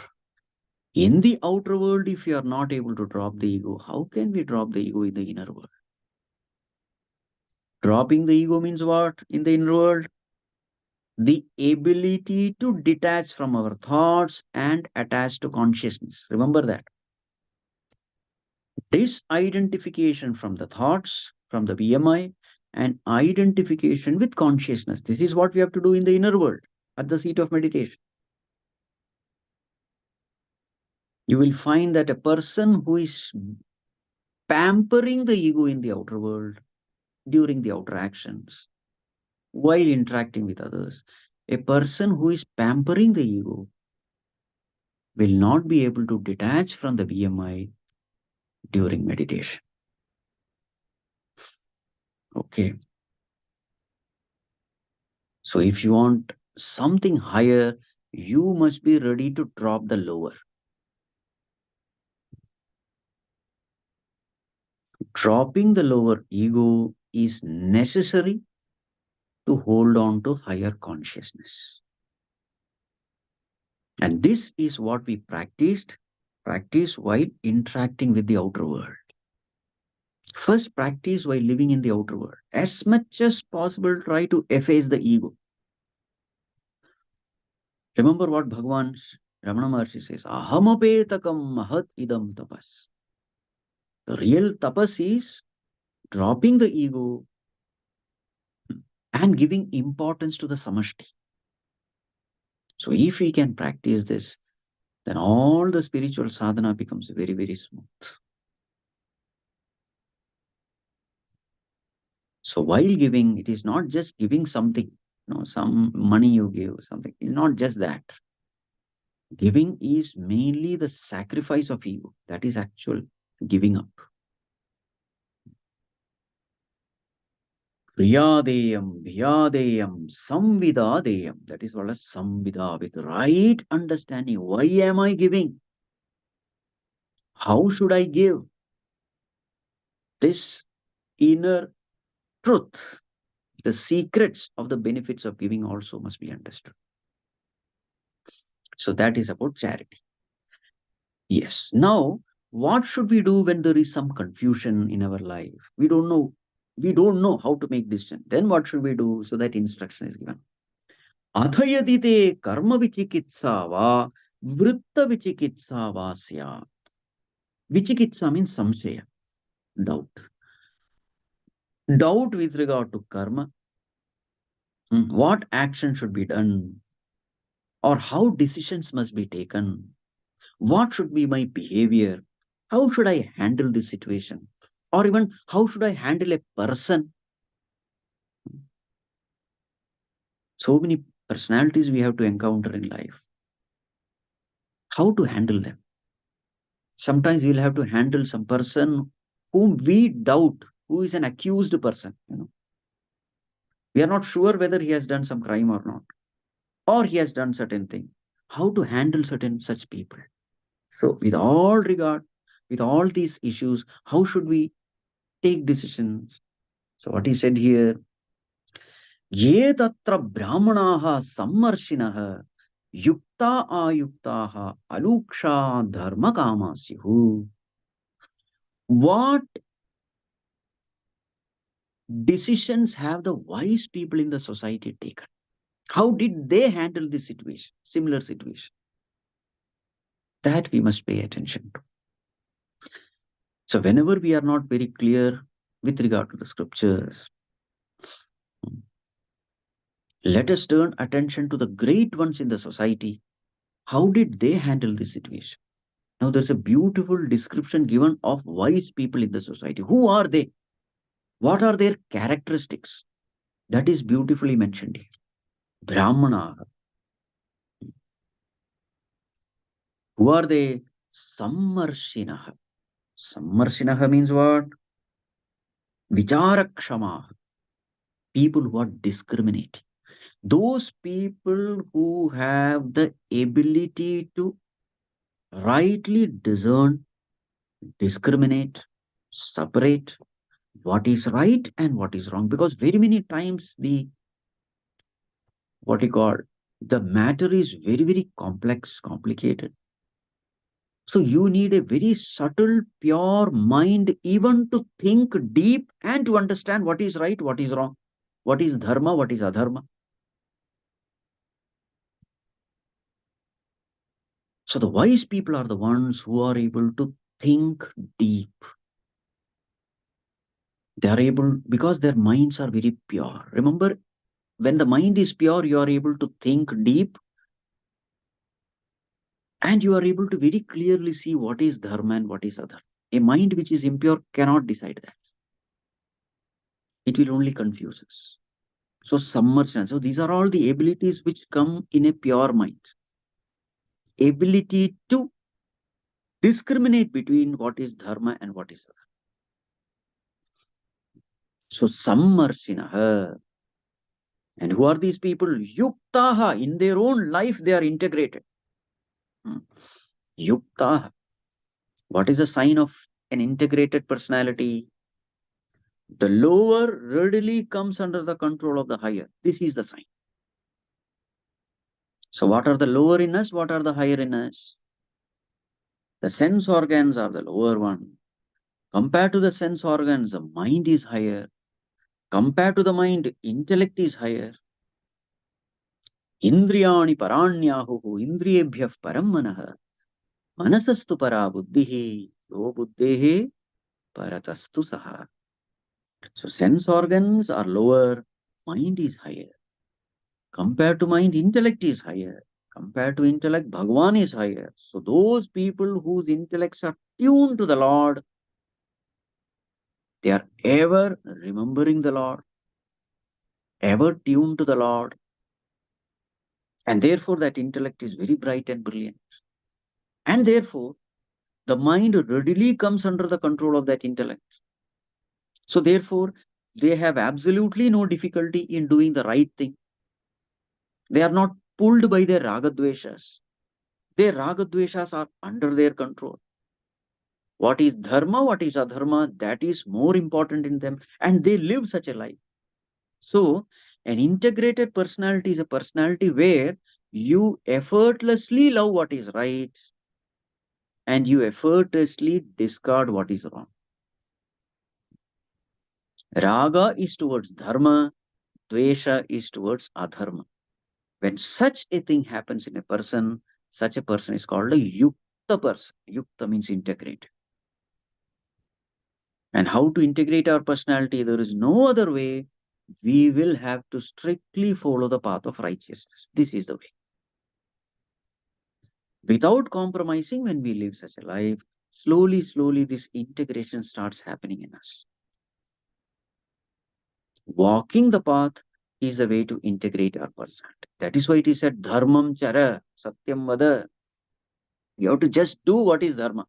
in the outer world, if you are not able to drop the ego, how can we drop the ego in the inner world? Dropping the ego means what in the inner world? The ability to detach from our thoughts and attach to consciousness. Remember that. Disidentification from the thoughts, from the BMI, and identification with consciousness. This is what we have to do in the inner world at the seat of meditation. You will find that a person who is pampering the ego in the outer world during the outer actions, while interacting with others, a person who is pampering the ego will not be able to detach from the BMI during meditation. Okay. So if you want something higher, you must be ready to drop the lower. Dropping the lower ego is necessary to hold on to higher consciousness. And this is what we practice while interacting with the outer world. First, practice while living in the outer world. As much as possible, try to efface the ego. Remember what Bhagavan Ramana Maharshi says, Ahamapetakam mahat idam tapas. The real tapas is dropping the ego and giving importance to the samashti. So if we can practice this, then all the spiritual sadhana becomes very, very smooth. So while giving, it is not just giving something. some money you give, something. It's not just that. Giving is mainly the sacrifice of ego. That is actual giving up. Priyadeyam, Bhyadeyam, Samvidadeyam. That is what is Samvida, with right understanding. Why am I giving? How should I give? This inner truth, the secrets of the benefits of giving also must be understood. So that is about charity. Yes. Now, what should we do when there is some confusion in our life? We don't know. We don't know how to make decision. Then what should we do? So that instruction is given. Athayadite karma vichikitsa va vritta vichikitsa va syat. Vichikitsa means samshaya, doubt. Doubt with regard to karma, what action should be done, or how decisions must be taken, what should be my behavior, how should I handle this situation, or even how should I handle a person. So many personalities we have to encounter in life. How to handle them? Sometimes we'll have to handle some person whom we doubt, who is an accused person. We are not sure whether he has done some crime or not, or he has done certain thing. How to handle certain such people? So, with all regard, with all these issues, how should we take decisions? So, what he said here, ye tatra brahmanaha sammarshinaha yukta ayuktaha aluksha dharma kamasyuhu. What decisions have the wise people in the society taken? How did they handle this situation, similar situation? That we must pay attention to. So, whenever we are not very clear with regard to the scriptures, let us turn attention to the great ones in the society. How did they handle this situation? Now, there's a beautiful description given of wise people in the society. Who are they? What are their characteristics? That is beautifully mentioned here. Brahmana. Who are they? Sammarshinaha. Sammarshinaha means what? Vicharakshama. People who are discriminating. Those people who have the ability to rightly discern, discriminate, separate what is right and what is wrong. Because very many times the matter is very, very complex, complicated. So you need a very subtle, pure mind even to think deep and to understand what is right, what is wrong, what is dharma, what is adharma. So the wise people are the ones who are able to think deep. They are able, because their minds are very pure. Remember, when the mind is pure, you are able to think deep and you are able to very clearly see what is dharma and what is adharma. A mind which is impure cannot decide that. It will only confuse us. So submersion. So these are all the abilities which come in a pure mind. Ability to discriminate between what is dharma and what is adharma. So sammarshinaha. And who are these people? Yuktaha. In their own life, they are integrated. Yuktaha. What is a sign of an integrated personality? The lower readily comes under the control of the higher. This is the sign. So what are the lower in us? What are the higher in us? The sense organs are the lower one. Compared to the sense organs, the mind is higher. Compared to the mind, intellect is higher. Indriyani paranyahuhu indriyebhyah param manah manasastu para buddhihi yo buddhehe paratastu saha. So sense organs are lower, mind is higher. Compared to mind, intellect is higher. Compared to intellect, Bhagavan is higher. So those people whose intellects are tuned to the Lord, they are ever remembering the Lord. ever tuned to the Lord. And therefore, that intellect is very bright and brilliant. And therefore, the mind readily comes under the control of that intellect. So, therefore, they have absolutely no difficulty in doing the right thing. They are not pulled by their ragadveshas. Their ragadveshas are under their control. What is dharma, what is adharma, that is more important in them, and they live such a life. So, an integrated personality is a personality where you effortlessly love what is right and you effortlessly discard what is wrong. Raga is towards dharma, dvesha is towards adharma. When such a thing happens in a person, such a person is called a yukta person. Yukta means integrate. And how to integrate our personality? There is no other way. We will have to strictly follow the path of righteousness. This is the way. Without compromising, when we live such a life, slowly, slowly, this integration starts happening in us. Walking the path is the way to integrate our personality. That is why it is said, dharmam chara, satyam vada. You have to just do what is dharma.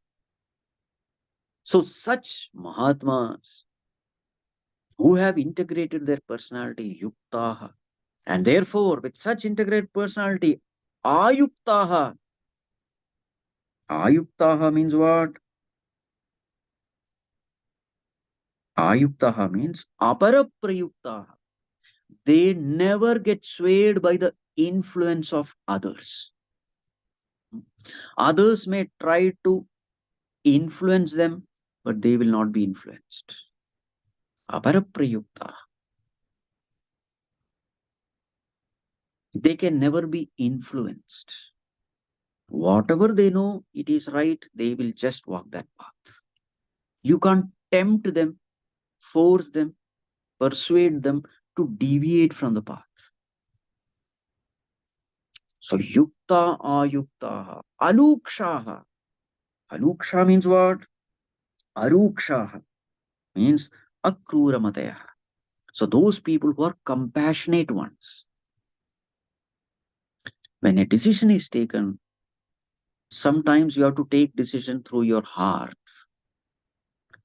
So, such Mahatmas who have integrated their personality, yuktaha, and therefore, with such integrated personality, ayuktaha. Ayuktaha means what? Ayuktaha means aparaprayuktaha. They never get swayed by the influence of others. Others may try to influence them, but they will not be influenced. Aparaprayuktaha. They can never be influenced. Whatever they know it is right, they will just walk that path. You can't tempt them, force them, persuade them to deviate from the path. So yukta ayuktaha, alukshaha. Aluksha means what? Arukshaha means akruramataya. So those people who are compassionate ones. When a decision is taken, sometimes you have to take decision through your heart.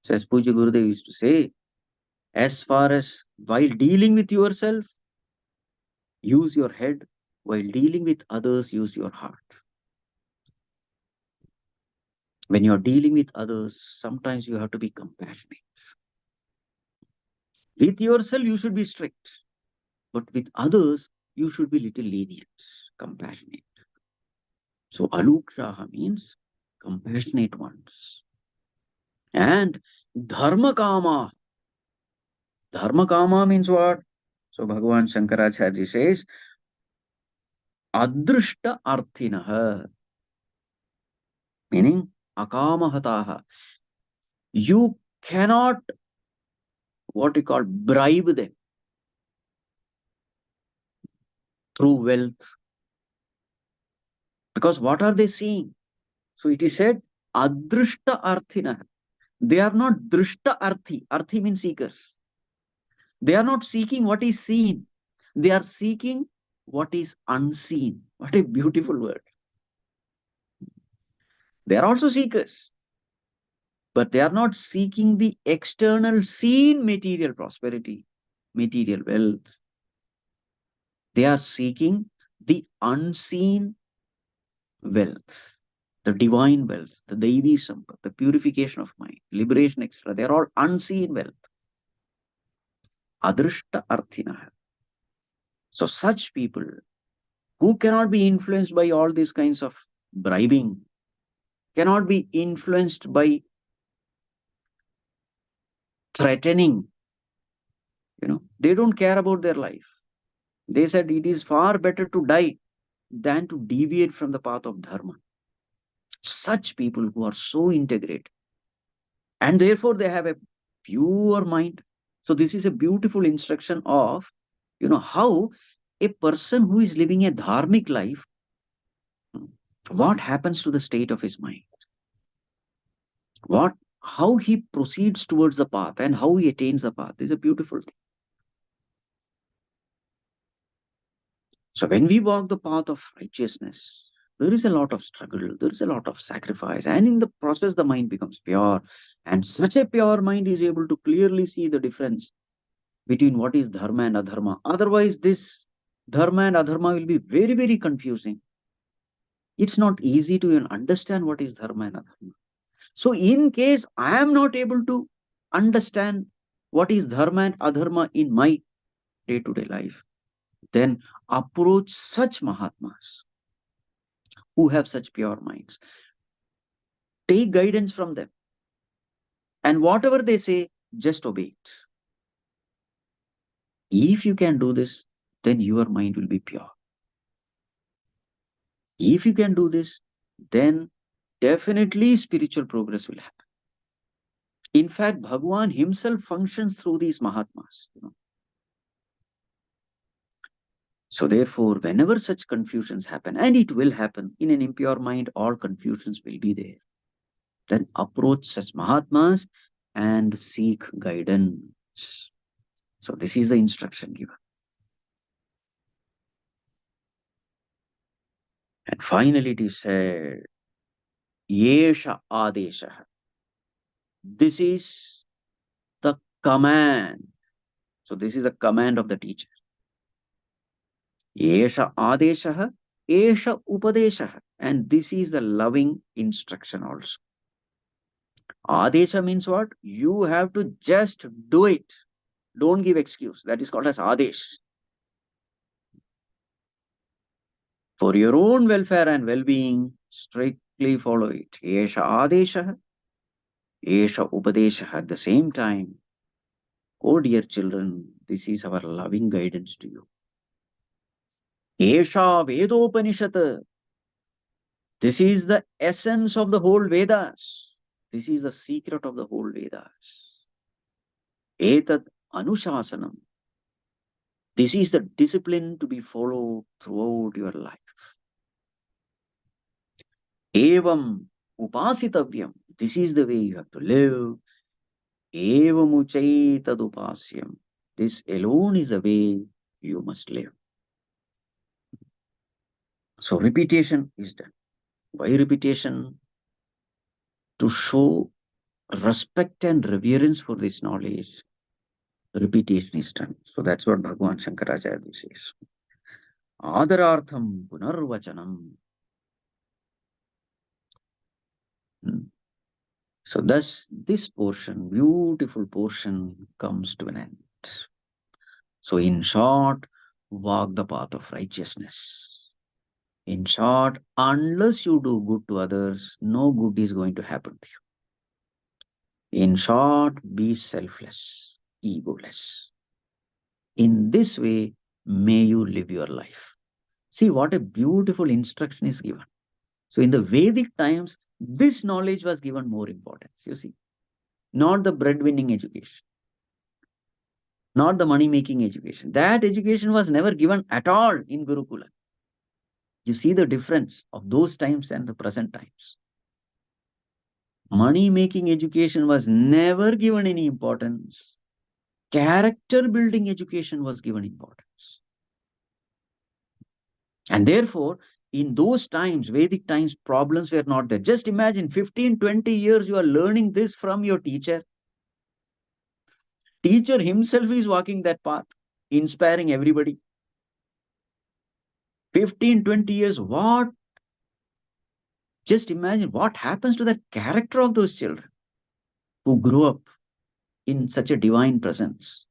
So as Pujya Gurudev used to say, as far as while dealing with yourself, use your head. While dealing with others, use your heart. When you are dealing with others, sometimes you have to be compassionate. With yourself, you should be strict. But with others, you should be little lenient, compassionate. So alukshaha means compassionate ones. And dharma kama. Dharma kama means what? So Bhagavan Shankaracharya says, adrishta arthinaha, meaning akamahataha. You cannot, what you call, bribe them through wealth. Because what are they seeing? So it is said, adrishta arthinaha. They are not drishta arthi. Arthi means seekers. They are not seeking what is seen. They are seeking what is unseen. What a beautiful word. They are also seekers, but they are not seeking the external seen material prosperity, material wealth. They are seeking the unseen wealth, the divine wealth, the Devi Sampat, the purification of mind, liberation, etc. They are all unseen wealth. Adrishta arthinaha. So such people who cannot be influenced by all these kinds of bribing, cannot be influenced by threatening, they don't care about their life. They said it is far better to die than to deviate from the path of dharma. Such people who are so integrated, and therefore they have a pure mind. So this is a beautiful instruction of, how a person who is living a dharmic life, what happens to the state of his mind, how he proceeds towards the path and how he attains the path is a beautiful thing. So when we walk the path of righteousness, there is a lot of struggle, there is a lot of sacrifice, and in the process, the mind becomes pure. And such a pure mind is able to clearly see the difference between what is dharma and adharma. Otherwise, this dharma and adharma will be very, very confusing. It's not easy to even understand what is dharma and adharma. So, in case I am not able to understand what is dharma and adharma in my day to day life, then approach such Mahatmas who have such pure minds. Take guidance from them. And whatever they say, just obey it. If you can do this, then your mind will be pure. If you can do this, then definitely spiritual progress will happen. In fact, Bhagwan himself functions through these Mahatmas. So therefore, whenever such confusions happen, and it will happen in an impure mind, all confusions will be there. Then approach such Mahatmas and seek guidance. So this is the instruction given. And finally it is said, Yesha Adesha. This is the command. So this is the command of the teacher. Yesha Adesha, Esha Upadesha. And this is the loving instruction also. Adesha means what? You have to just do it. Don't give excuse. That is called as Adesh. For your own welfare and well-being, strictly follow it. Esha Adesha, Esha Upadesha. At the same time, oh dear children, this is our loving guidance to you. Esha Vedopanishad. This is the essence of the whole Vedas. This is the secret of the whole Vedas. Etat Anuśāsanam. This is the discipline to be followed throughout your life. Evam upasitavyam. This is the way you have to live. Evam uchaitad upasyam. This alone is the way you must live. So repetition is done. Why repetition? To show respect and reverence for this knowledge. Repetition is done. So that's what Bhagavan Shankaracharya says. Adarartham punarvachanam. So thus this portion, beautiful portion, comes to an end. So in short, walk the path of righteousness. In short, unless you do good to others, no good is going to happen to you. In short, be selfless, egoless. In this way, may you live your life. See what a beautiful instruction is given. So in the Vedic times, this knowledge was given more importance, you see. Not the breadwinning education, not the money-making education. That education was never given at all in Gurukula. You see the difference of those times and the present times. Money-making education was never given any importance. Character-building education was given importance. And therefore, in those times, Vedic times, problems were not there. Just imagine 15, 20 years you are learning this from your teacher. Teacher himself is walking that path, inspiring everybody. 15, 20 years, what? Just imagine what happens to the character of those children who grew up in such a divine presence,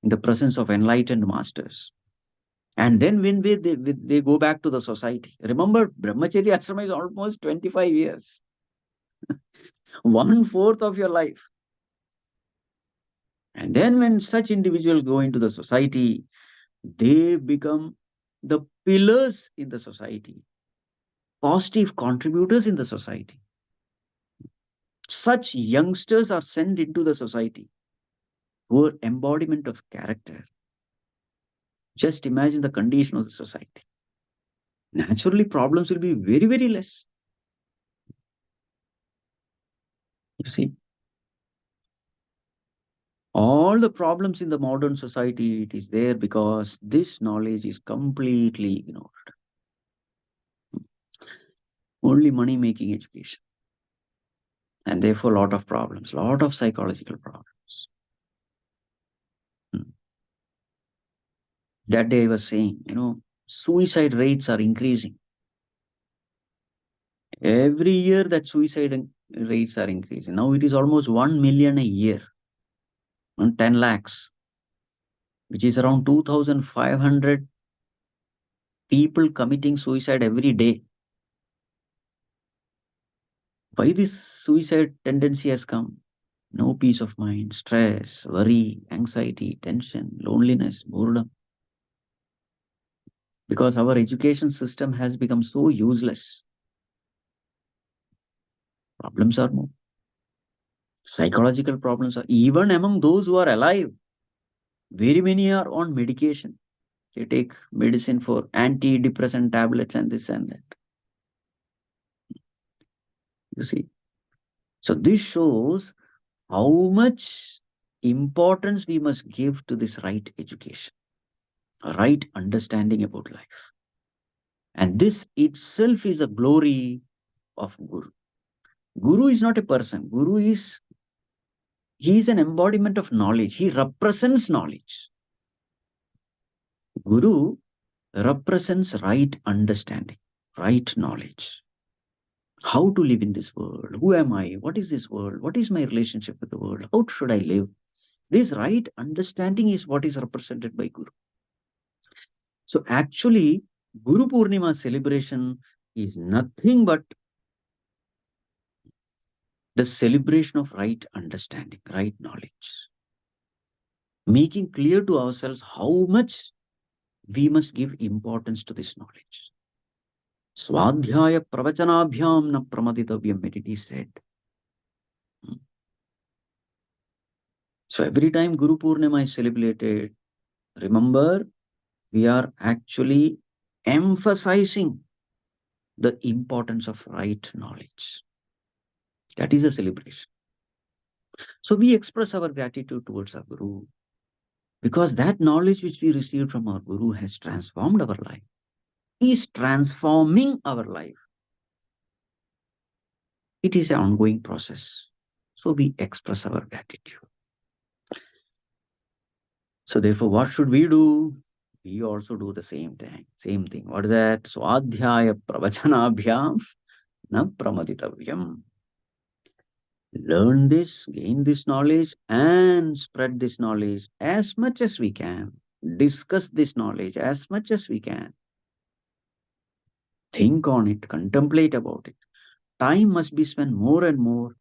in the presence of enlightened masters. And then when they go back to the society, remember, Brahmacharya ashrama is almost 25 years, 1/4 of your life. And then when such individuals go into the society, they become the pillars in the society, positive contributors in the society. Such youngsters are sent into the society who are embodiment of character. Just imagine the condition of the society. Naturally, problems will be very, very less. You see, All the problems in the modern society, it is there because this knowledge is completely ignored. Only money-making education. And therefore, a lot of problems, a lot of psychological problems. That day I was saying, suicide rates are increasing. Every year that suicide rates are increasing. Now it is almost 1 million a year, and 10 lakhs, which is around 2,500 people committing suicide every day. Why this suicide tendency has come? No peace of mind, stress, worry, anxiety, tension, loneliness, boredom. Because our education system has become so useless. Problems are more. Psychological problems are even among those who are alive. Very many are on medication. They take medicine for antidepressant tablets and this and that. You see. So this shows how much importance we must give to this right education, a right understanding about life. And this itself is a glory of Guru. Guru is not a person. He is an embodiment of knowledge. He represents knowledge. Guru represents right understanding, right knowledge. How to live in this world? Who am I? What is this world? What is my relationship with the world? How should I live? This right understanding is what is represented by Guru. So actually, Gurupūrṇimā celebration is nothing but the celebration of right understanding, right knowledge. Making clear to ourselves how much we must give importance to this knowledge. Swadhyaya pravachanabhyam na pramaditavyam, it is said. So every time Gurupūrṇimā is celebrated, remember, we are actually emphasizing the importance of right knowledge. That is a celebration. So we express our gratitude towards our Guru because that knowledge which we received from our Guru has transformed our life. He is transforming our life. It is an ongoing process. So we express our gratitude. So therefore, what should we do? We also do the same thing. Same thing. What is that? Swadhyaya pravachanabhyam na pramaditavyam. Learn this, gain this knowledge, and spread this knowledge as much as we can. Discuss this knowledge as much as we can. Think on it, contemplate about it. Time must be spent more and more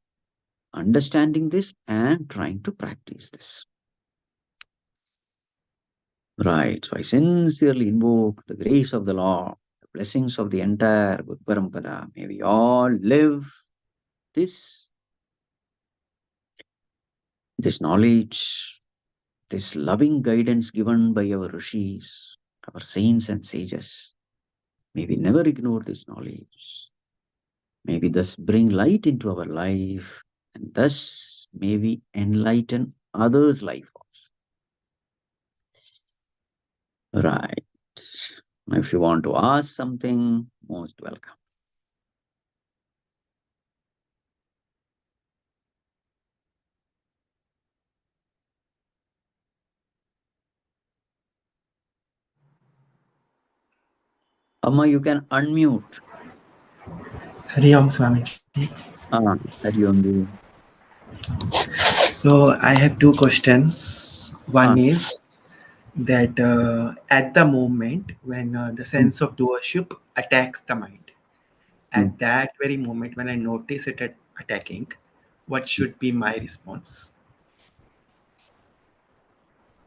understanding this and trying to practice this. Right. So I sincerely invoke the grace of the Lord, the blessings of the entire Guru Parampara. May we all live this knowledge, this loving guidance given by our rishis, our saints and sages. May we never ignore this knowledge. May we thus bring light into our life, and thus may we enlighten others' life also. Right. Now, if you want to ask something, most welcome. Amma, you can unmute. Hari Om Swamiji. Hari Om Ji. So I have two questions. One is that at the moment when the sense of doership attacks the mind, at that very moment when I notice it attacking, what should be my response?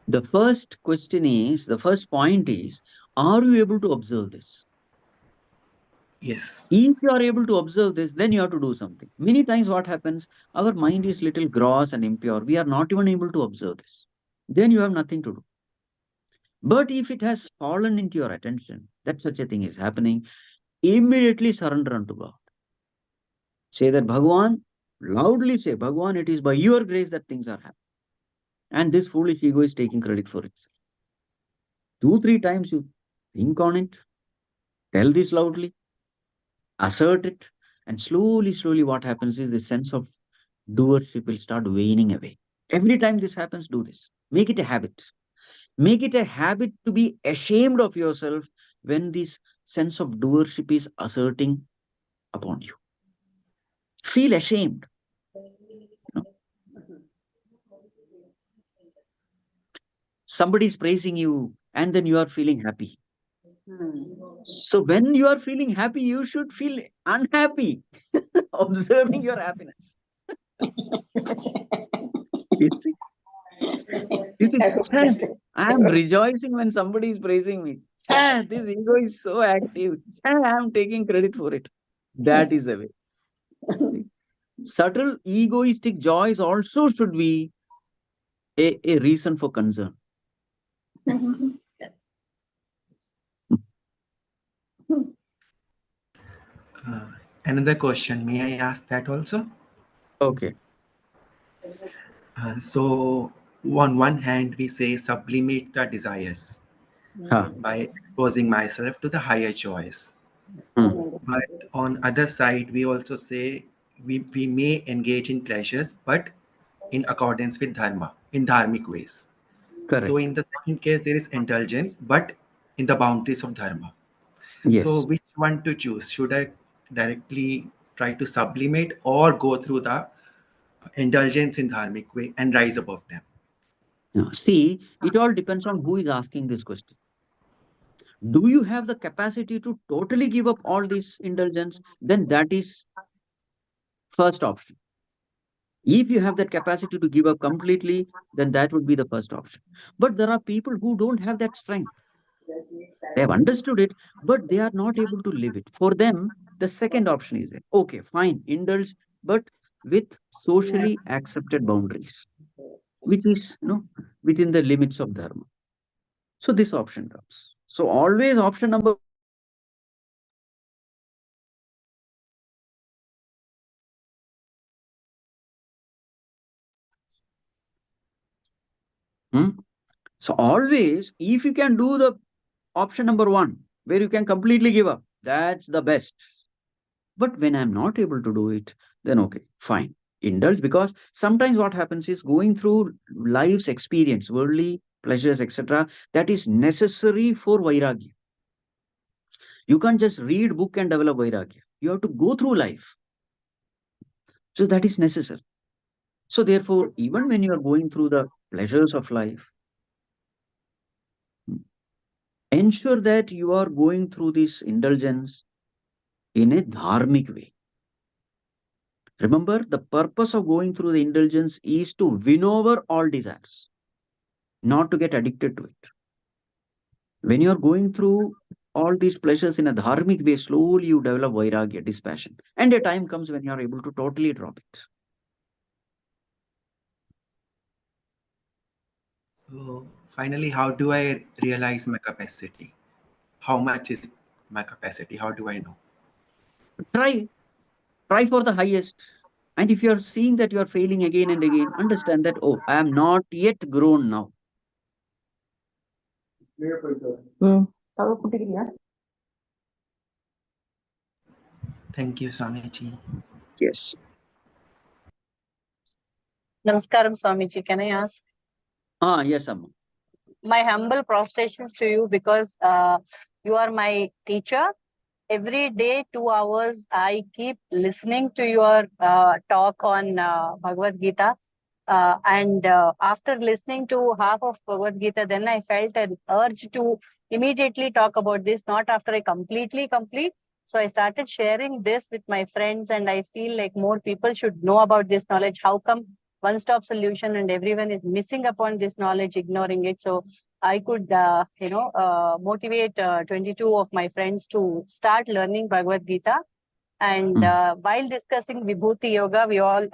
The first question is, the first point is, are you able to observe this? Yes. If you are able to observe this, then you have to do something. Many times what happens, our mind is little gross and impure. We are not even able to observe this. Then you have nothing to do. But if it has fallen into your attention that such a thing is happening, immediately surrender unto God. Say that Bhagavan, loudly say, Bhagavan, it is by your grace that things are happening. And this foolish ego is taking credit for it. 2-3 times you think on it, tell this loudly, assert it, and slowly, what happens is the sense of doership will start waning away. Every time this happens, do this. Make it a habit. Make it a habit to be ashamed of yourself when this sense of doership is asserting upon you. Feel ashamed. No. Somebody is praising you and then you are feeling happy. So when you are feeling happy, you should feel unhappy observing your happiness. You see? I am rejoicing when somebody is praising me. This ego is so active. I am taking credit for it. That is the way. See? Subtle egoistic joys also should be a reason for concern. Another question, may I ask that also? Okay. So, on one hand, we say sublimate the desires by exposing myself to the higher joys. But on other side, we also say we may engage in pleasures, but in accordance with dharma, in dharmic ways. So Correct. in the second case, there is indulgence, but in the boundaries of dharma. So Yes. which one to choose? Should I directly try to sublimate or go through the indulgence in dharmic way and rise above them? See, it all depends on who is asking this question. Do you have the capacity to totally give up all this indulgence? Then that is first option. If you have that capacity to give up completely, then that would be the first option. But there are people who don't have that strength. They have understood it, but they are not able to live it. For them, the second option is there. Okay, fine, indulge, but with socially accepted boundaries, which is within the limits of dharma. So this option comes. So always option number hmm? So always, if you can do the option number one, where you can completely give up, that's the best. But when I'm not able to do it, then okay, fine. Indulge, because sometimes what happens is going through life's experience, worldly pleasures, etc., that is necessary for vairagya. You can't just read book and develop vairagya. You have to go through life. So that is necessary. So therefore, even when you are going through the pleasures of life, ensure that you are going through this indulgence in a dharmic way. Remember, the purpose of going through the indulgence is to win over all desires, not to get addicted to it. When you are going through all these pleasures in a dharmic way, slowly you develop vairagya, dispassion. And a time comes when you are able to totally drop it. So finally, how do I realize my capacity? How much is my capacity? How do I know? Try. Try for the highest. And if you are seeing that you are failing again and again, understand that, oh, I am not yet grown now. Thank you, Swamiji. Yes. Namaskaram, Swamiji. Can I ask? Yes, Amma. My humble prostrations to you, because you are my teacher. Every day, 2 hours, I keep listening to your talk on Bhagavad Gita. And after listening to half of Bhagavad Gita, then I felt an urge to immediately talk about this, not after I completely complete. So I started sharing this with my friends, and I feel like more people should know about this knowledge. How come one-stop solution and everyone is missing upon this knowledge, ignoring it? So I could, motivate 22 of my friends to start learning Bhagavad Gita. And while discussing Vibhuti Yoga, we all,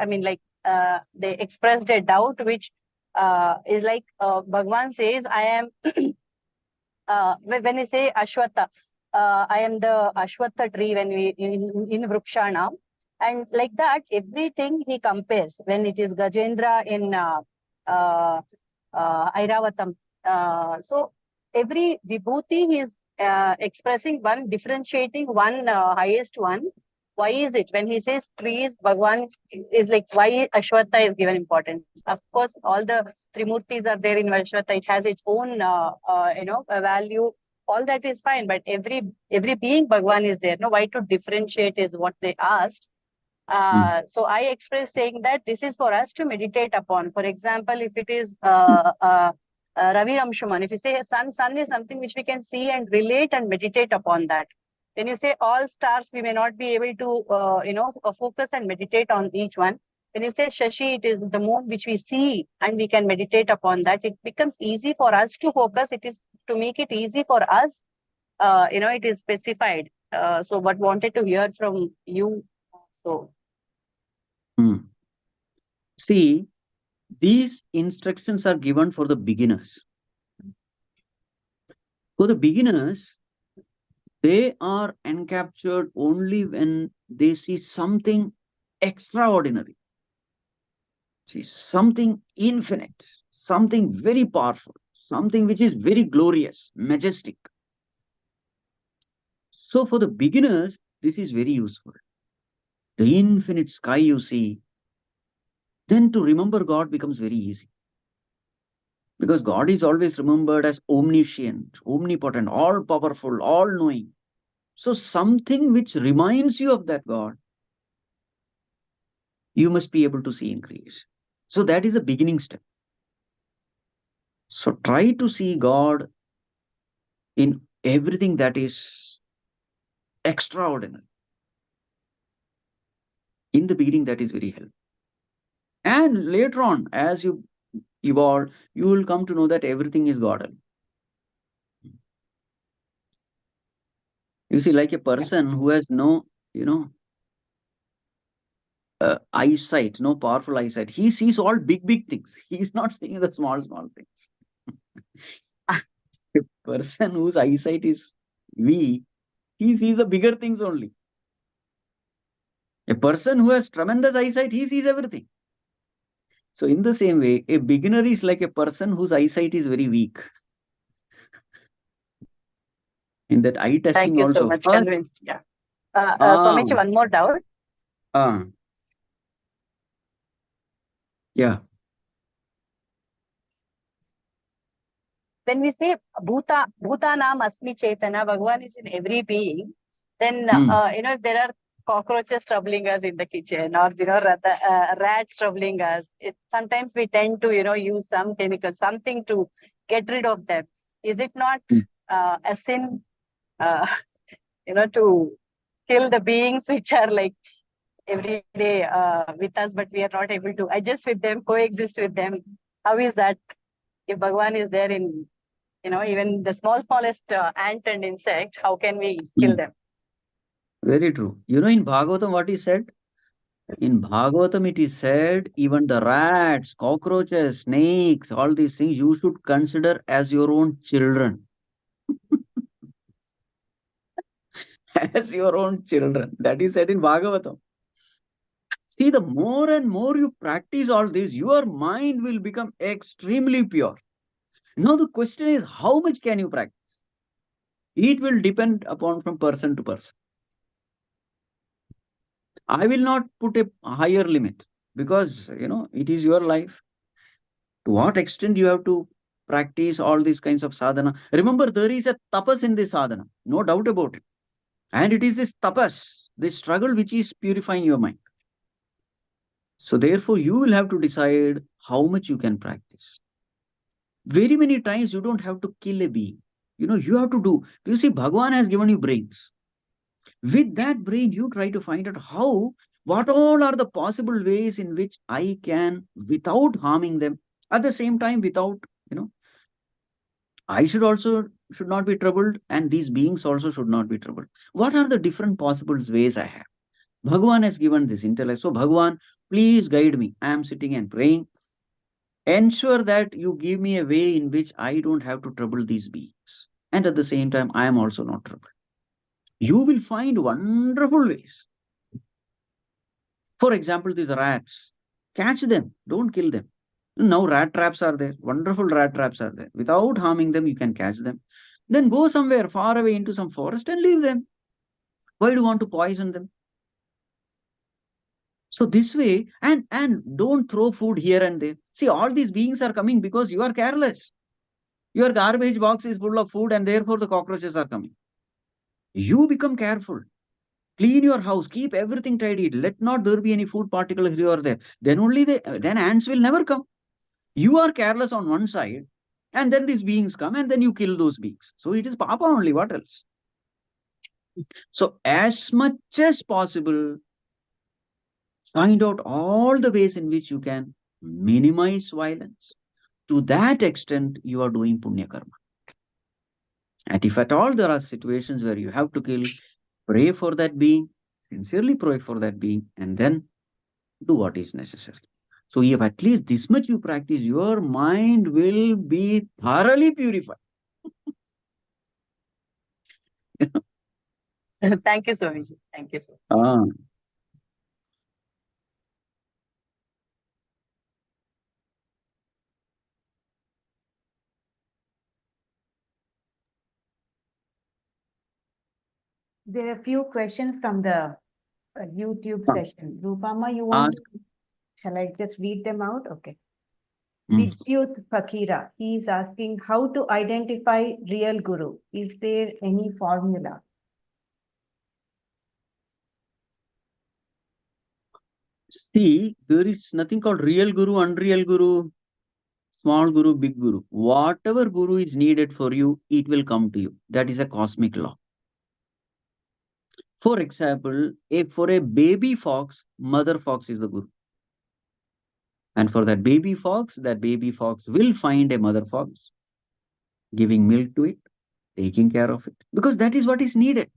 they expressed a doubt, which is like Bhagwan says, I am, when I say Ashwatha, I am the Ashwatha tree when we in Vrukshana. And like that, everything he compares. When it is Gajendra in Airavatam. So every vibhuti is expressing one, differentiating one highest one. Why is it? When he says trees, Bhagwan is like, why Ashwatha is given importance? Of course, all the Trimurtis are there in Ashwatha. It has its own, value. All that is fine, but every being Bhagwan is there. No, why to differentiate is what they asked. So I express saying that this is for us to meditate upon. For example, if it is Ravi Ramshuman, if you say sun is something which we can see and relate and meditate upon that. When you say all stars, we may not be able to, focus and meditate on each one. When you say Shashi, it is the moon which we see and we can meditate upon that. It becomes easy for us to focus. It is to make it easy for us. It is specified. So what wanted to hear from you. So. See, these instructions are given for the beginners. For the beginners, they are encaptured only when they see something extraordinary. See, something infinite, something very powerful, something which is very glorious, majestic. So for the beginners, this is very useful. The infinite sky you see, then to remember God becomes very easy. Because God is always remembered as omniscient, omnipotent, all-powerful, all-knowing. So something which reminds you of that God, you must be able to see in creation. So that is the beginning step. So try to see God in everything that is extraordinary. In the beginning, that is very helpful. And later on, as you evolve, you will come to know that everything is God. You see, like a person who has no, eyesight, no powerful eyesight, he sees all big things. He is not seeing the small things. A person whose eyesight is weak, he sees the bigger things only. A person who has tremendous eyesight, he sees everything. So in the same way, a beginner is like a person whose eyesight is very weak. In that eye testing Thank you also. so much. Convinced. Yeah. Swamiji, one more doubt. Yeah. When we say Bhutanam Asmi Chaitana, Bhagavan is in every being, then, if there are cockroaches troubling us in the kitchen or, rats troubling us, sometimes we tend to, use some chemical, something to get rid of them. Is it not a sin, to kill the beings which are like every day with us, but we are not able to adjust with them, coexist with them? How is that? If Bhagavan is there in, even the smallest ant and insect, how can we kill them? Very true. In Bhagavatam, what is said? In Bhagavatam, it is said, even the rats, cockroaches, snakes, all these things you should consider as your own children. As your own children. That is said in Bhagavatam. See, the more and more you practice all this, your mind will become extremely pure. Now the question is, how much can you practice? It will depend upon from person to person. I will not put a higher limit because, it is your life. To what extent you have to practice all these kinds of sadhana. Remember, there is a tapas in this sadhana, no doubt about it. And it is this tapas, this struggle, which is purifying your mind. So therefore, you will have to decide how much you can practice. Very many times you don't have to kill a being. You have to do. You see, Bhagavan has given you brains. With that brain, you try to find out what all are the possible ways in which I can, without harming them, at the same time, without, I should not be troubled, and these beings also should not be troubled. What are the different possible ways I have? Bhagavan has given this intellect. So, Bhagavan, please guide me. I am sitting and praying. Ensure that you give me a way in which I don't have to trouble these beings. And at the same time, I am also not troubled. You will find wonderful ways. For example, these rats. Catch them. Don't kill them. Now rat traps are there. Wonderful rat traps are there. Without harming them, you can catch them. Then go somewhere far away into some forest and leave them. Why do you want to poison them? So this way, and don't throw food here and there. See, all these beings are coming because you are careless. Your garbage box is full of food and therefore the cockroaches are coming. You become careful. Clean your house. Keep everything tidy. Let not there be any food particle here or there. Then only then ants will never come. You are careless on one side, and then these beings come, and then you kill those beings. So it is papa only. What else? So as much as possible, find out all the ways in which you can minimize violence. To that extent, you are doing punya karma. And if at all there are situations where you have to kill, pray for that being, sincerely pray for that being, and then do what is necessary. So if at least this much you practice, your mind will be thoroughly purified. Thank you, Swamiji. Thank you so much. There are a few questions from the YouTube session. Rupama, you want to, shall I just read them out? Okay. Vidyut Fakira, he is asking how to identify real guru. Is there any formula? See, there is nothing called real guru, unreal guru, small guru, big guru. Whatever guru is needed for you, it will come to you. That is a cosmic law. For example, for a baby fox, mother fox is the guru. And for that baby fox will find a mother fox, giving milk to it, taking care of it, because that is what is needed.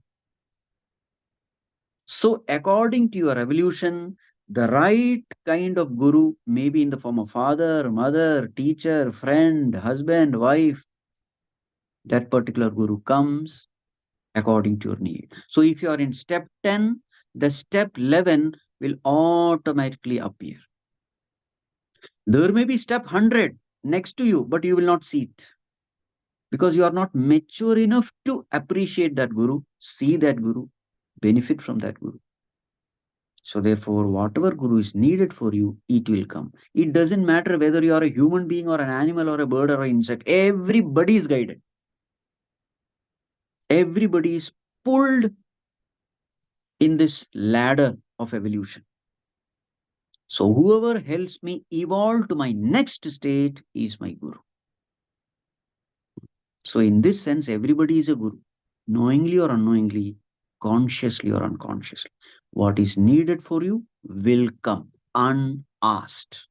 So according to your evolution, the right kind of guru may be in the form of father, mother, teacher, friend, husband, wife. That particular guru comes according to your need. So if you are in step 10, the step 11 will automatically appear. There may be step 100 next to you, but you will not see it, because you are not mature enough to appreciate that guru, see that guru, benefit from that guru. So therefore, whatever guru is needed for you, it will come. It doesn't matter whether you are a human being or an animal or a bird or an insect. Everybody is guided. Everybody is pulled in this ladder of evolution. So whoever helps me evolve to my next state is my guru. So in this sense, everybody is a guru, knowingly or unknowingly, consciously or unconsciously. What is needed for you will come unasked.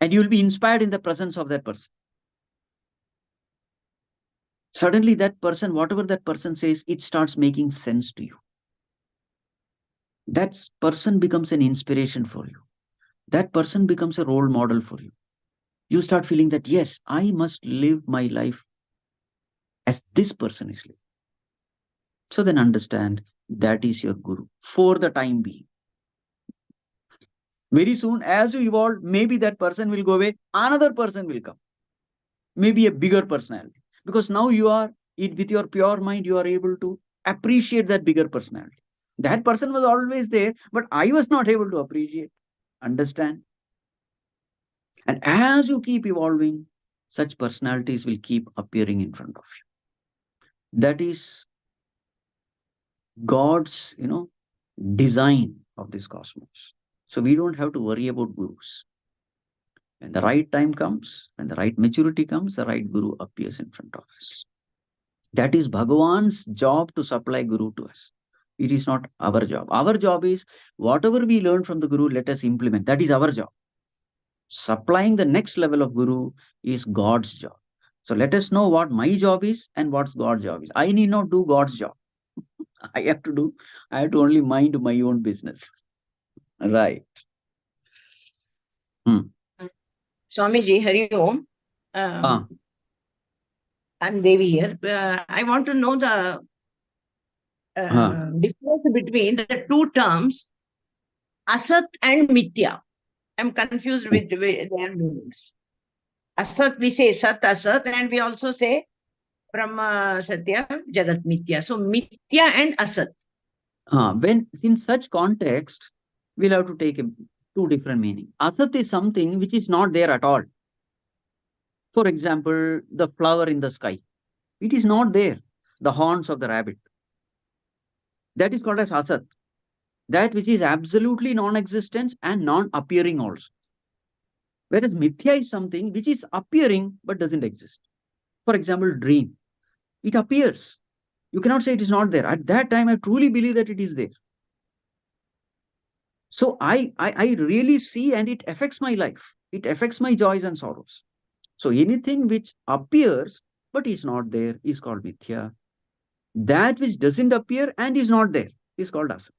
And you will be inspired in the presence of that person. Suddenly that person, whatever that person says, it starts making sense to you. That person becomes an inspiration for you. That person becomes a role model for you. You start feeling that, yes, I must live my life as this person is living. So then understand that is your guru for the time being. Very soon, as you evolve, maybe that person will go away, another person will come. Maybe a bigger personality. Because now you are, with your pure mind, you are able to appreciate that bigger personality. That person was always there, but I was not able to appreciate, understand. And as you keep evolving, such personalities will keep appearing in front of you. That is God's, design of this cosmos. So we don't have to worry about gurus. When the right time comes, when the right maturity comes, the right guru appears in front of us. That is Bhagavan's job to supply guru to us. It is not our job. Our job is whatever we learn from the guru, let us implement. That is our job. Supplying the next level of guru is God's job. So let us know what my job is and what's God's job is. I need not do God's job. I have to only mind my own business. Right. Swamiji, Hari Om. I'm Devi here. I want to know the difference between the two terms, asat and mithya. I'm confused with their meanings. Asat, we say Sat, Asat, and we also say Brahma, Satya, Jagat, Mithya. So Mithya and Asat. When in such context, we'll have to take two different meanings. Asat is something which is not there at all. For example, the flower in the sky. It is not there. The horns of the rabbit. That is called as Asat. That which is absolutely non-existent and non-appearing also. Whereas Mithya is something which is appearing but doesn't exist. For example, dream. It appears. You cannot say it is not there. At that time, I truly believe that it is there. So I really see, and it affects my life. It affects my joys and sorrows. So anything which appears but is not there is called Mithya. That which doesn't appear and is not there is called Asat.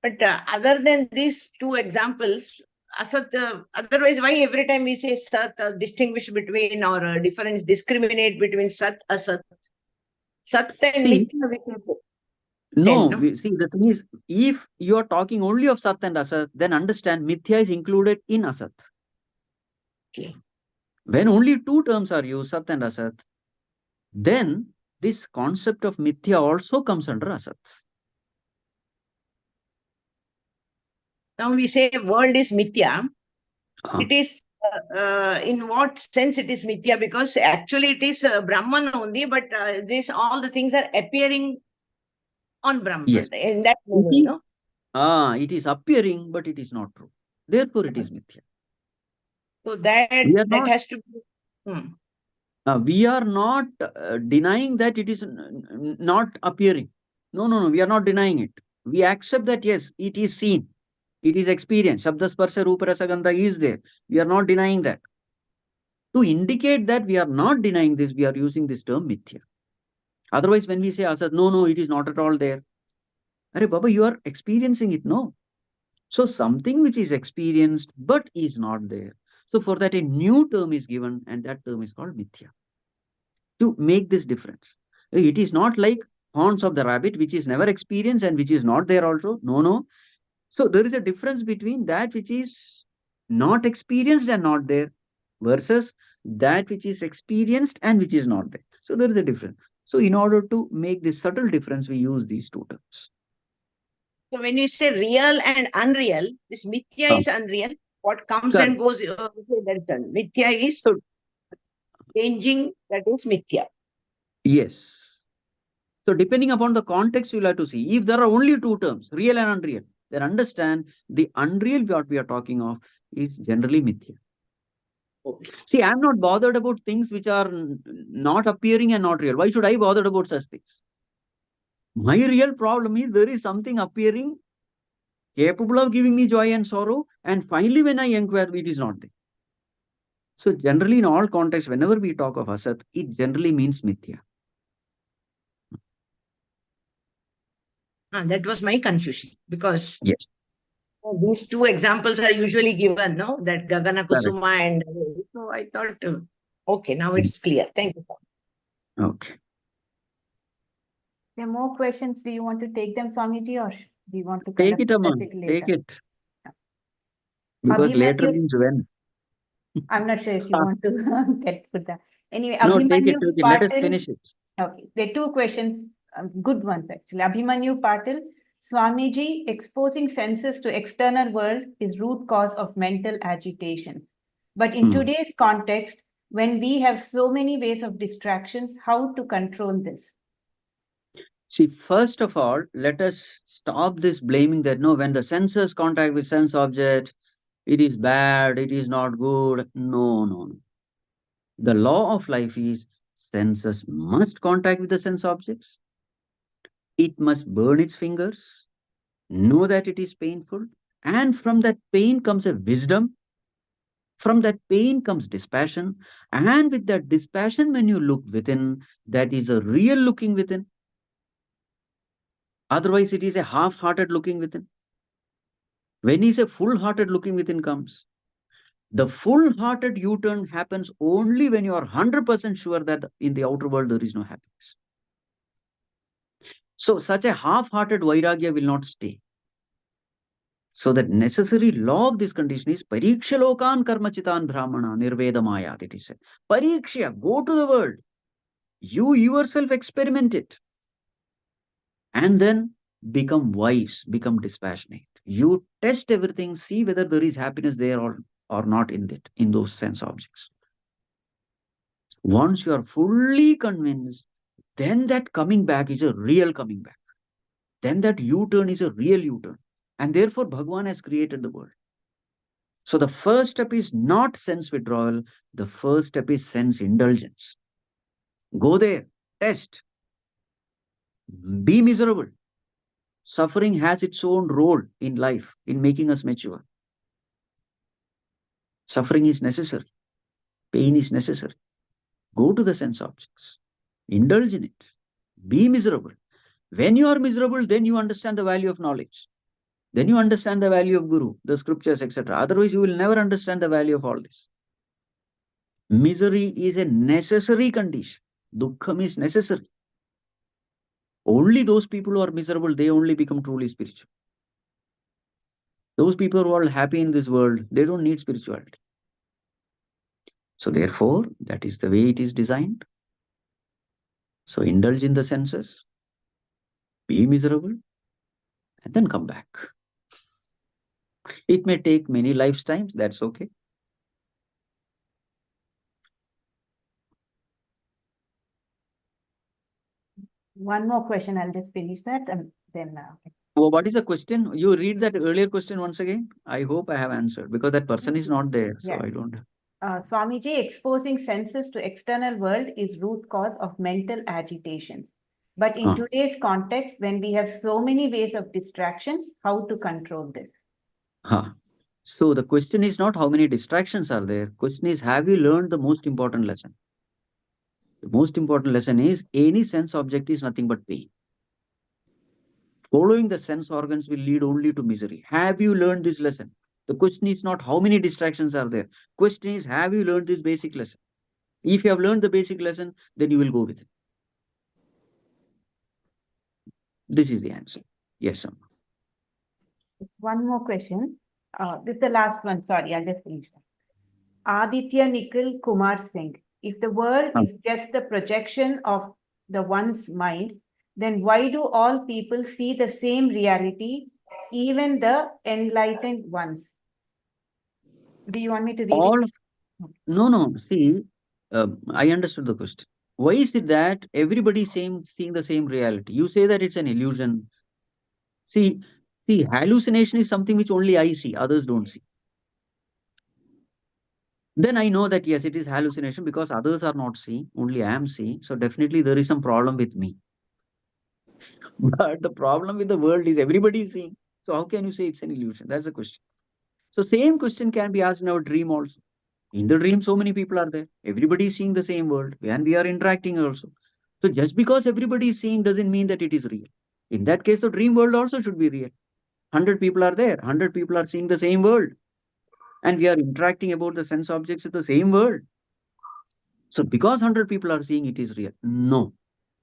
But other than these two examples, Asat, otherwise, why every time we say Sat, distinguish between or difference, discriminate between Sat, Asat? Sat and Mithya, we can say. No, no? See, the thing is, if you are talking only of Sat and Asat, then understand Mithya is included in Asat. Okay. When only two terms are used, Sat and Asat, then this concept of Mithya also comes under Asat. Now we say world is Mithya. It is, in what sense it is Mithya? Because actually it is Brahman only, but all the things are appearing on Brahman. Yes. In that meaning, no? It is appearing, but it is not true. Therefore, it is Mithya. So that has to be... we are not denying that it is not appearing. No, we are not denying it. We accept that, yes, it is seen. It is experienced. Shabda, Sparsha, Rupa, Rasa, Gandha is there. We are not denying that. To indicate that we are not denying this, we are using this term Mithya. Otherwise, when we say Asat, no, it is not at all there. Arey Baba, you are experiencing it, no? So something which is experienced but is not there. So for that, a new term is given, and that term is called Mithya. To make this difference. It is not like horns of the rabbit, which is never experienced and which is not there also. No. So there is a difference between that which is not experienced and not there versus that which is experienced and which is not there. So there is a difference. So in order to make this subtle difference, we use these two terms. So when you say real and unreal, this Mithya is unreal. What comes and goes, Mithya is changing, that is Mithya. Yes. So depending upon the context, you'll have to see. If there are only two terms, real and unreal, then understand the unreal what we are talking of is generally Mithya. Okay. See, I'm not bothered about things which are not appearing and not real. Why should I bother about such things? My real problem is there is something appearing capable of giving me joy and sorrow, and finally when I inquire, it is not there. So generally in all contexts, whenever we talk of Asat, it generally means Mithya. That was my confusion, because yes, these two examples are usually given, no? That Gagana Kusuma and... So I thought, okay, now it's clear. Thank you. Okay. There are more questions. Do you want to take them, Swamiji, or do you want to take it, Aman? Take it. Because later means when. I'm not sure if you want to get to that. Anyway, no, take it. Let us finish it. Okay, there are two questions, good ones actually. Abhimanyu Patil, Swamiji, exposing senses to external world is root cause of mental agitation. But in today's context, when we have so many ways of distractions, how to control this? See, first of all, let us stop this blaming that, no, when the senses contact with sense objects, it is bad, it is not good. No. The law of life is senses must contact with the sense objects. It must burn its fingers, know that it is painful, and from that pain comes a wisdom. From that pain comes dispassion, and with that dispassion, when you look within, that is a real looking within. Otherwise, it is a half-hearted looking within. When is a full-hearted looking within comes? The full-hearted U-turn happens only when you are 100% sure that in the outer world there is no happiness. So such a half-hearted vairagya will not stay. So that necessary law of this condition is pariksha lokan karmachitan brahmana nirvedamayat, it is said. Pariksha, go to the world. You yourself experiment it. And then become wise, become dispassionate. You test everything, see whether there is happiness there or not in it, in those sense objects. Once you are fully convinced, then that coming back is a real coming back. Then that U-turn is a real U-turn. And therefore, Bhagavan has created the world. So the first step is not sense withdrawal. The first step is sense indulgence. Go there, test, be miserable. Suffering has its own role in life, in making us mature. Suffering is necessary. Pain is necessary. Go to the sense objects. Indulge in it. Be miserable. When you are miserable, then you understand the value of knowledge. Then you understand the value of Guru, the scriptures, etc. Otherwise, you will never understand the value of all this. Misery is a necessary condition. Dukkham is necessary. Only those people who are miserable, they only become truly spiritual. Those people who are happy in this world, they don't need spirituality. So therefore, that is the way it is designed. So indulge in the senses, be miserable, and then come back. It may take many lifetimes, that's okay. One more question, I'll just finish that and then... Well, what is the question? You read that earlier question once again. I hope I have answered, because that person is not there, so I don't. Swamiji, exposing senses to external world is root cause of mental agitations. But in today's context, when we have so many ways of distractions, how to control this? So the question is not how many distractions are there. Question is, have you learned the most important lesson? The most important lesson is any sense object is nothing but pain. Following the sense organs will lead only to misery. Have you learned this lesson? The question is not how many distractions are there. Question is, have you learned this basic lesson? If you have learned the basic lesson, then you will go with it. This is the answer. Yes, Amma. One more question. This is the last one. Sorry, I'll just finish that. Aditya Nikhil Kumar Singh. If the world is just the projection of the one's mind, then why do all people see the same reality, even the enlightened ones? Do you want me to read it? No. See, I understood the question. Why is it that everybody is seeing the same reality? You say that it's an illusion. See, hallucination is something which only I see, others don't see. Then I know that yes, it is hallucination because others are not seeing, only I am seeing. So definitely there is some problem with me. But the problem with the world is everybody is seeing. So how can you say it's an illusion? That's the question. So same question can be asked in our dream also. In the dream, so many people are there. Everybody is seeing the same world and we are interacting also. So just because everybody is seeing doesn't mean that it is real. In that case, the dream world also should be real. 100 people are there. 100 people are seeing the same world. And we are interacting about the sense objects in the same world. So because 100 people are seeing, it is real. No.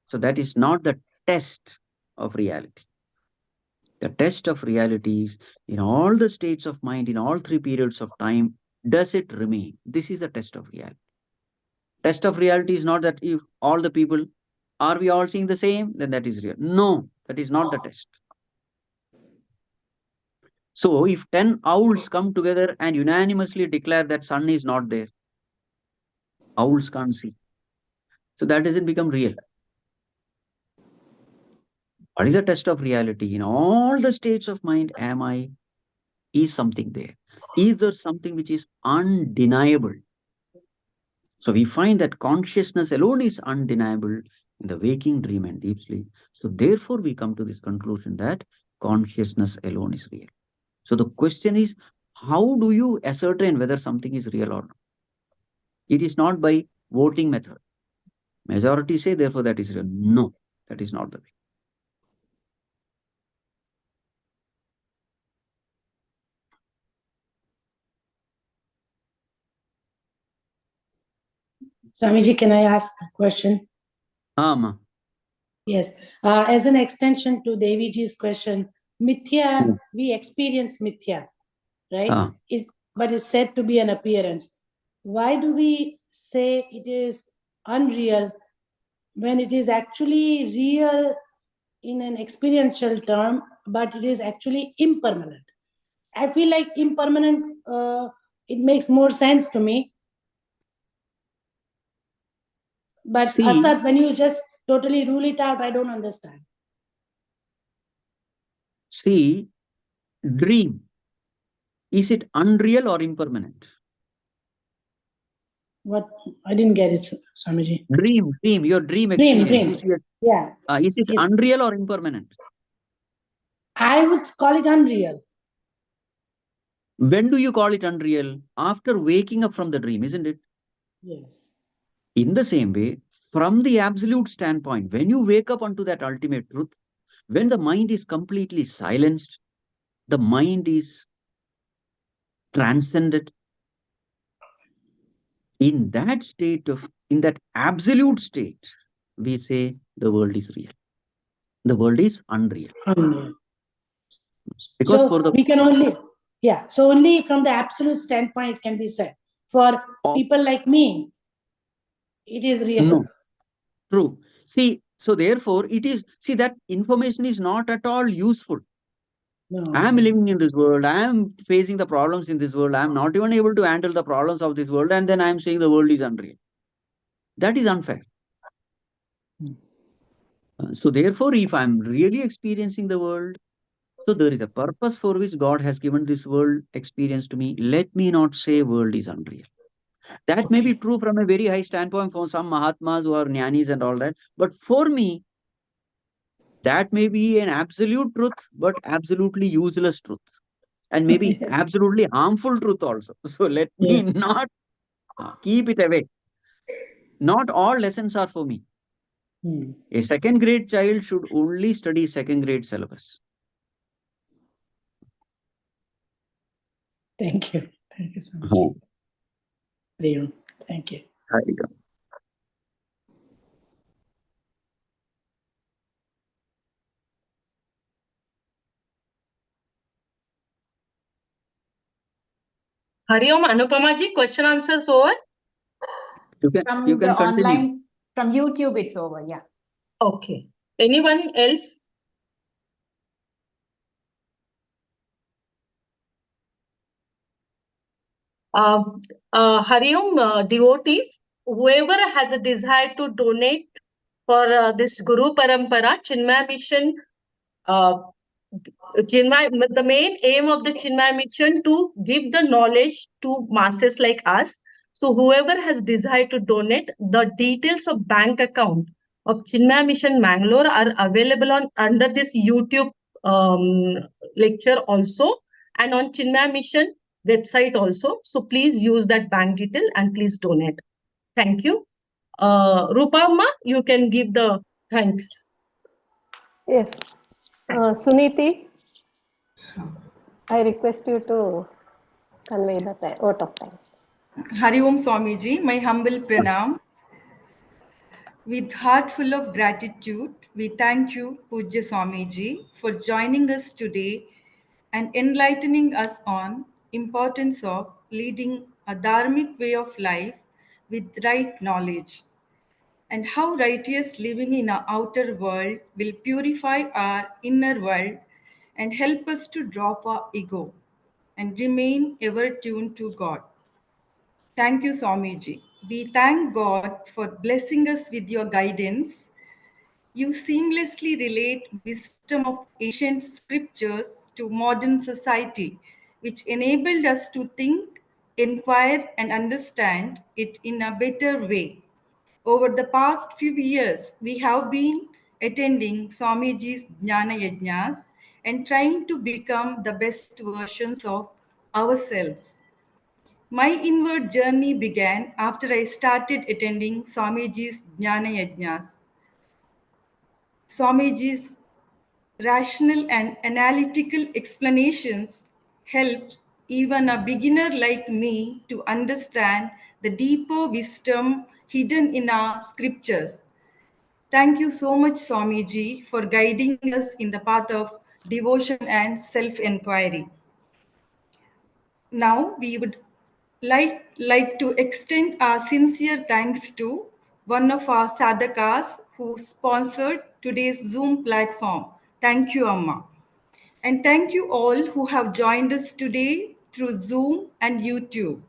So that is not the test of reality. The test of reality is in all the states of mind, in all three periods of time, does it remain? This is the test of reality. Test of reality is not that if all the people, are we all seeing the same? Then that is real. No, that is not the test. So if 10 owls come together and unanimously declare that sun is not there, owls can't see. So that doesn't become real. What is the test of reality? In all the states of mind, is something there? Is there something which is undeniable? So we find that consciousness alone is undeniable in the waking, dream, and deep sleep. So therefore we come to this conclusion that consciousness alone is real. So the question is, how do you ascertain whether something is real or not? It is not by voting method. Majority say, therefore that is real. No, that is not the way. Swamiji, can I ask a question? Ama. Yes. As an extension to Deviji's question, Mithya, we experience mithya, right? But it's said to be an appearance. Why do we say it is unreal when it is actually real in an experiential term, but it is actually impermanent? I feel like impermanent, it makes more sense to me. But Asad, when you just totally rule it out, I don't understand. See, dream, is it unreal or impermanent? What? I didn't get it, Swamiji. Dream, your dream experience. Dream. Yeah. Is it unreal or impermanent? I would call it unreal. When do you call it unreal? After waking up from the dream, isn't it? Yes. In the same way, from the absolute standpoint, when you wake up onto that ultimate truth, when the mind is completely silenced, the mind is transcended. In that state in that absolute state, we say the world is real. The world is unreal. Because so we can only, so only from the absolute standpoint it can be said. For people like me, it is real. No. True. See, so therefore it is, that information is not at all useful. No. I am living in this world. I am facing the problems in this world. I am not even able to handle the problems of this world. And then I am saying the world is unreal. That is unfair. So therefore, if I am really experiencing the world, so there is a purpose for which God has given this world experience to me. Let me not say world is unreal. That may be true from a very high standpoint for some Mahatmas who are jnanis and all that. But for me, that may be an absolute truth, but absolutely useless truth. And maybe absolutely harmful truth also. So let me not keep it away. Not all lessons are for me. A second grade child should only study second grade syllabus. Thank you. Thank you so much. Thank you. Hariom, Anupamaji, question answers over? You can continue. Online, from YouTube it's over, yeah. Okay. Anyone else? Hariom, devotees, whoever has a desire to donate for this Guru Parampara, Chinmaya mission, the main aim of the Chinmaya mission to give the knowledge to masses like us. So whoever has desire to donate, the details of bank account of Chinmaya Mission Mangalore are available under this YouTube lecture also, and on Chinmaya Mission website also. So please use that bank detail and please donate. Thank you. Rupamma, you can give the thanks. Yes. Suniti, I request you to convey the vote of thanks. Hari Om Swamiji, my humble pranams. With heart full of gratitude, we thank you, Pujya Swamiji, for joining us today and enlightening us on importance of leading a dharmic way of life with right knowledge, and how righteous living in our outer world will purify our inner world and help us to drop our ego and remain ever tuned to God. Thank you, Swamiji. We thank God for blessing us with your guidance. You seamlessly relate wisdom of ancient scriptures to modern society, which enabled us to think, inquire, and understand it in a better way. Over the past few years, we have been attending Swamiji's Jnana Yajnas and trying to become the best versions of ourselves. My inward journey began after I started attending Swamiji's Jnana Yajnas. Swamiji's rational and analytical explanations helped even a beginner like me to understand the deeper wisdom hidden in our scriptures. Thank you so much, Swamiji, for guiding us in the path of devotion and self-inquiry. Now we would like to extend our sincere thanks to one of our sadhakas who sponsored today's Zoom platform. Thank you, Amma. And thank you all who have joined us today through Zoom and YouTube.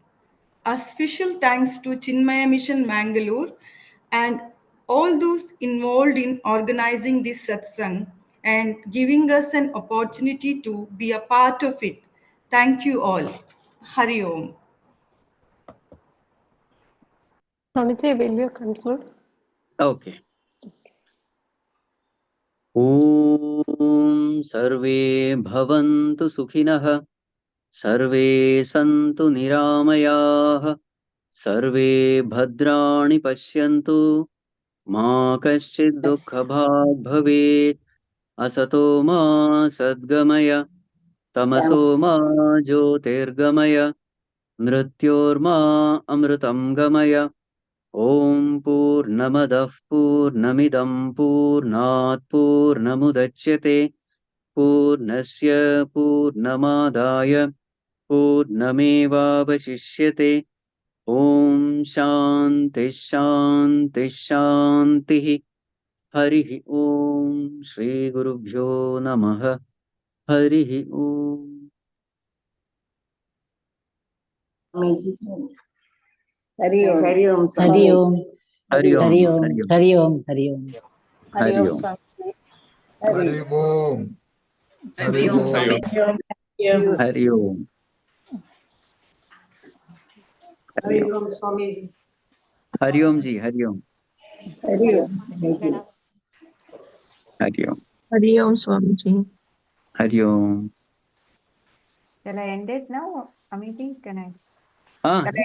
A special thanks to Chinmaya Mission Mangalore and all those involved in organizing this satsang and giving us an opportunity to be a part of it. Thank you all. Hari Om. Swamiji, will you conclude? Okay. Om Sarve Bhavantu Sukhinah Sarve Santu Niramayah Sarve Bhadrani Pashyantu Ma Kaschid Dukkhabhag Bhavet Asato Ma Sadgamaya Tamaso Ma Jyotirgamaya Mrityorma Amritam Gamaya Om Purnamadah Purnamidam Purnat Purnamudachyate Purnasya Purnamadaya Purnamevavashishyate Om Shanti Shanti Shanti Harihi Om Shri Gurubhyo Namaha Harihi Om. Hari Om. Hari Om. Hari Om. Hari Om. Hari Om. Hari Om. Hari Om. Hari Om. Hari Om. Hari Om. Hari Om. Hari Om Swamiji. Hari Om ji. Hari Om. Hari Om. Hari Om. Hari Om Swamiji. Hari Om. Shall I end it now? Amiji, can I? Ah, Can I